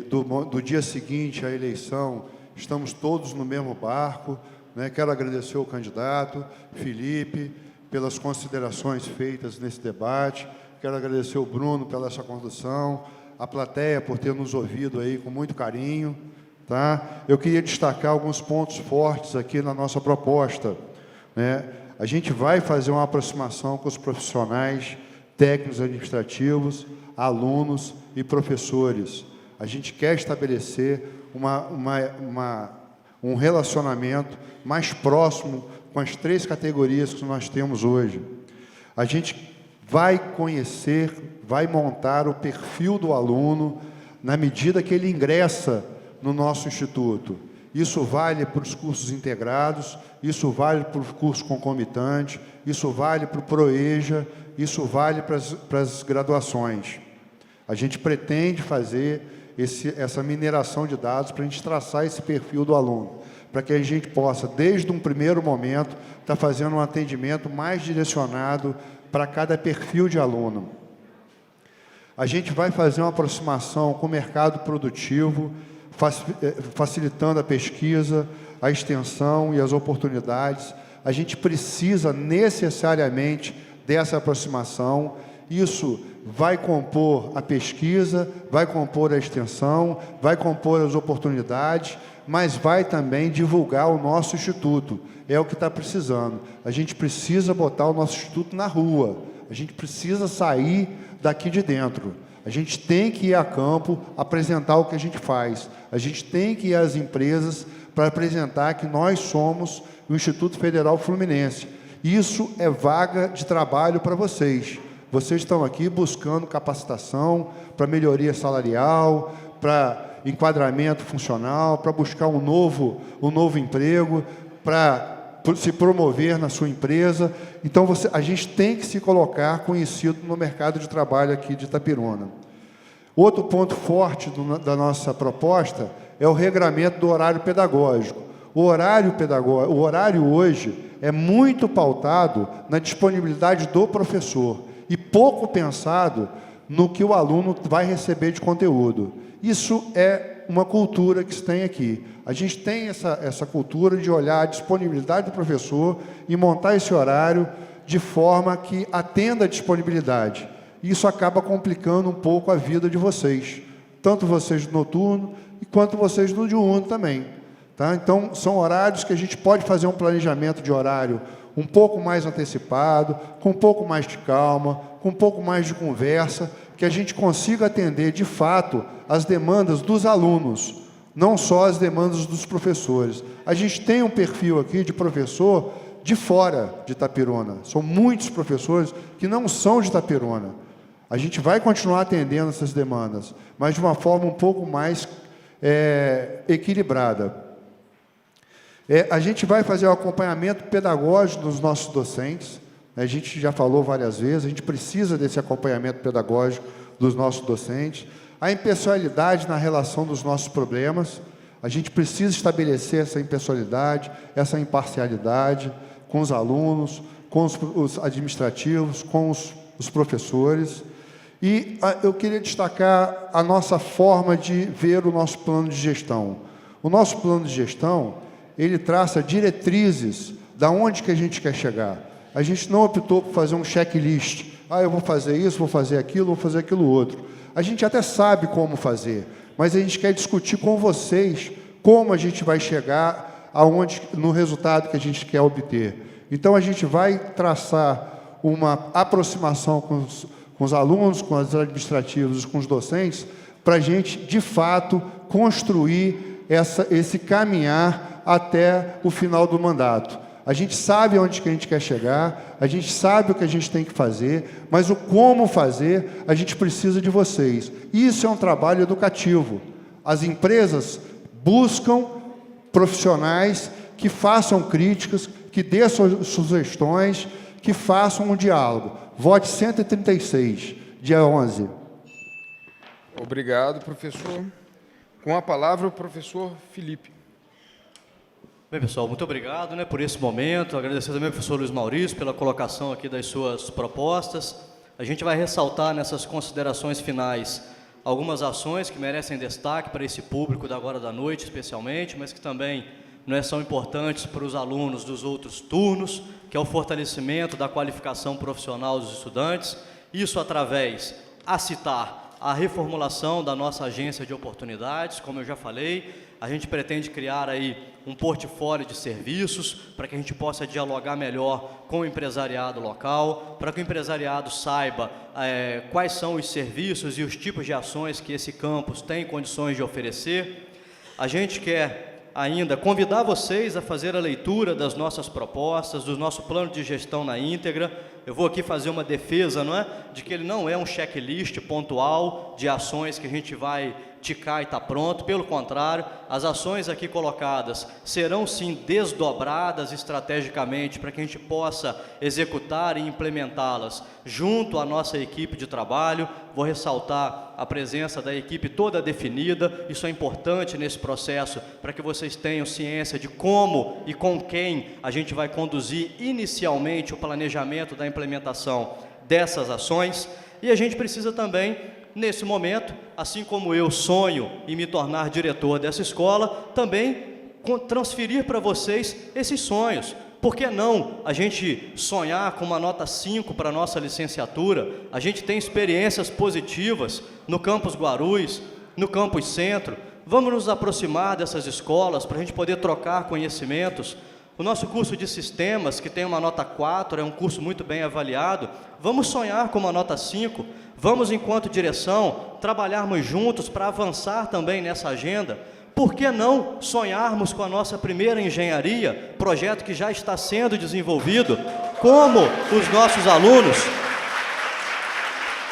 do dia seguinte à eleição, estamos todos no mesmo barco, né? Quero agradecer ao candidato Felipe pelas considerações feitas nesse debate, quero agradecer ao Bruno pela essa condução, a plateia por ter nos ouvido aí com muito carinho. Tá? Eu queria destacar alguns pontos fortes aqui na nossa proposta, né? A gente vai fazer uma aproximação com os profissionais, técnicos administrativos, alunos e professores. A gente quer estabelecer um relacionamento mais próximo com as 3 categorias que nós temos hoje. A gente vai conhecer, vai montar o perfil do aluno na medida que ele ingressa no nosso instituto. Isso vale para os cursos integrados, isso vale para o curso concomitante, isso vale para o ProEja, isso vale para as graduações. A gente pretende fazer essa mineração de dados para a gente traçar esse perfil do aluno, para que a gente possa, desde um primeiro momento, estar fazendo um atendimento mais direcionado para cada perfil de aluno. A gente vai fazer uma aproximação com o mercado produtivo, facilitando a pesquisa, a extensão e as oportunidades. A gente precisa necessariamente dessa aproximação. Isso vai compor a pesquisa, vai compor a extensão, vai compor as oportunidades, mas vai também divulgar o nosso instituto. É o que está precisando. A gente precisa botar o nosso instituto na rua. A gente precisa sair daqui de dentro. A gente tem que ir a campo apresentar o que a gente faz. A gente tem que ir às empresas para apresentar que nós somos o Instituto Federal Fluminense. Isso é vaga de trabalho para vocês. Vocês estão aqui buscando capacitação para melhoria salarial, para enquadramento funcional, para buscar um novo emprego, para se promover na sua empresa. Então, a gente tem que se colocar conhecido no mercado de trabalho aqui de Itaperuna. Outro ponto forte da nossa proposta é o regramento do horário pedagógico. O horário hoje é muito pautado na disponibilidade do professor e pouco pensado no que o aluno vai receber de conteúdo. Isso é uma cultura que se tem aqui. A gente tem essa cultura de olhar a disponibilidade do professor e montar esse horário de forma que atenda a disponibilidade. Isso acaba complicando um pouco a vida de vocês, tanto vocês do noturno quanto vocês do diurno também. Tá? Então, são horários que a gente pode fazer um planejamento de horário um pouco mais antecipado, com um pouco mais de calma, com um pouco mais de conversa, que a gente consiga atender, de fato, as demandas dos alunos. não só as demandas dos professores. A gente tem um perfil aqui de professor de fora de Itaperuna. São muitos professores que não são de Itaperuna. A gente vai continuar atendendo essas demandas, mas de uma forma um pouco mais equilibrada. A gente vai fazer o acompanhamento pedagógico dos nossos docentes. A gente já falou várias vezes, a gente precisa desse acompanhamento pedagógico dos nossos docentes. A impessoalidade na relação dos nossos problemas. A gente precisa estabelecer essa impessoalidade, essa imparcialidade com os alunos, com os administrativos, com os professores. E eu queria destacar a nossa forma de ver o nosso plano de gestão. O nosso plano de gestão, ele traça diretrizes da onde que a gente quer chegar. A gente não optou por fazer um checklist. Eu vou fazer isso, vou fazer aquilo, vou fazer aquilo outro. A gente até sabe como fazer, mas a gente quer discutir com vocês como a gente vai chegar no resultado que a gente quer obter. Então, a gente vai traçar uma aproximação com os alunos, com os administrativos, com os docentes, para a gente, de fato, construir esse caminhar até o final do mandato. A gente sabe onde que a gente quer chegar, a gente sabe o que a gente tem que fazer, mas o como fazer, a gente precisa de vocês. Isso é um trabalho educativo. As empresas buscam profissionais que façam críticas, que dê sugestões, que façam um diálogo. Vote 136, dia 11. Obrigado, professor. Com a palavra, o professor Felipe. Bem, pessoal, muito obrigado, por esse momento. Agradecer também ao professor Luiz Maurício pela colocação aqui das suas propostas. A gente vai ressaltar nessas considerações finais algumas ações que merecem destaque para esse público da agora da noite, especialmente, mas que também são importantes para os alunos dos outros turnos, que é o fortalecimento da qualificação profissional dos estudantes. Isso através, a citar, a reformulação da nossa agência de oportunidades, como eu já falei. A gente pretende criar aí um portfólio de serviços para que a gente possa dialogar melhor com o empresariado local, para que o empresariado saiba quais são os serviços e os tipos de ações que esse campus tem condições de oferecer. A gente quer ainda convidar vocês a fazer a leitura das nossas propostas, do nosso plano de gestão na íntegra. Eu vou aqui fazer uma defesa, de que ele não é um checklist pontual de ações que a gente vai ticar e está pronto. Pelo contrário, as ações aqui colocadas serão sim desdobradas estrategicamente para que a gente possa executar e implementá-las junto à nossa equipe de trabalho. Vou ressaltar a presença da equipe toda definida. Isso é importante nesse processo para que vocês tenham ciência de como e com quem a gente vai conduzir inicialmente o planejamento da implementação dessas ações. E a gente precisa também, nesse momento, assim como eu sonho em me tornar diretor dessa escola, também transferir para vocês esses sonhos. Por que não a gente sonhar com uma nota 5 para a nossa licenciatura? A gente tem experiências positivas no campus Guarulhos, no campus Centro. Vamos nos aproximar dessas escolas para a gente poder trocar conhecimentos. O nosso curso de sistemas, que tem uma nota 4, é um curso muito bem avaliado. Vamos sonhar com uma nota 5. Vamos, enquanto direção, trabalharmos juntos para avançar também nessa agenda. Por que não sonharmos com a nossa primeira engenharia, projeto que já está sendo desenvolvido, como os nossos alunos,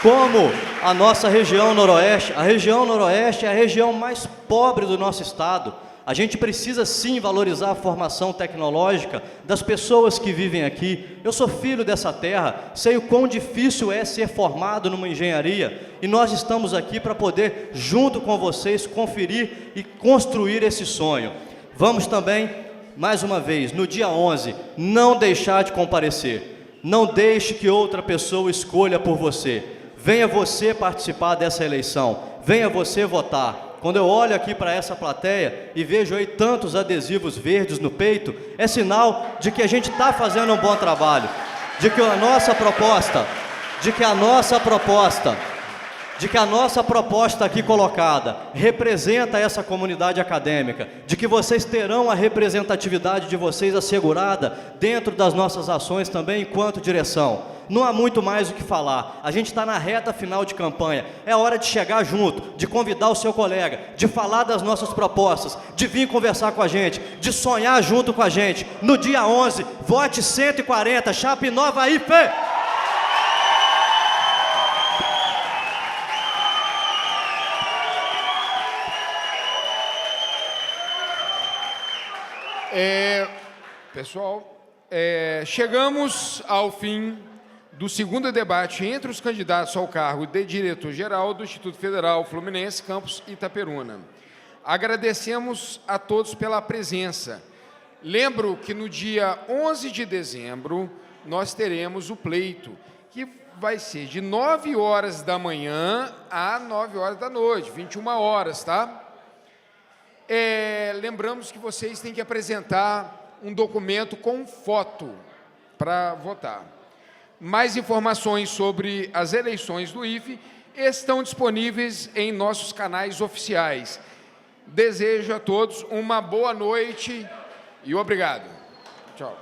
como a nossa região noroeste. A região noroeste é a região mais pobre do nosso estado. A gente precisa sim valorizar a formação tecnológica das pessoas que vivem aqui. Eu sou filho dessa terra, sei o quão difícil é ser formado numa engenharia, e nós estamos aqui para poder, junto com vocês, conferir e construir esse sonho. Vamos também, mais uma vez, no dia 11, não deixar de comparecer. Não deixe que outra pessoa escolha por você. Venha você participar dessa eleição, venha você votar. Quando eu olho aqui para essa plateia e vejo aí tantos adesivos verdes no peito, é sinal de que a gente está fazendo um bom trabalho, de que a nossa proposta aqui colocada representa essa comunidade acadêmica, de que vocês terão a representatividade de vocês assegurada dentro das nossas ações também enquanto direção. Não há muito mais o que falar. A gente está na reta final de campanha. É hora de chegar junto, de convidar o seu colega, de falar das nossas propostas, de vir conversar com a gente, de sonhar junto com a gente. No dia 11, vote 140, Chape Nova aí, Fê! Pessoal, chegamos ao fim do segundo debate entre os candidatos ao cargo de diretor-geral do Instituto Federal Fluminense, campus Itaperuna. Agradecemos a todos pela presença. Lembro que no dia 11 de dezembro nós teremos o pleito, que vai ser de 9 horas da manhã a 9 horas da noite, 21 horas, tá? Lembramos que vocês têm que apresentar um documento com foto para votar. Mais informações sobre as eleições do IFE estão disponíveis em nossos canais oficiais. Desejo a todos uma boa noite e obrigado. Tchau.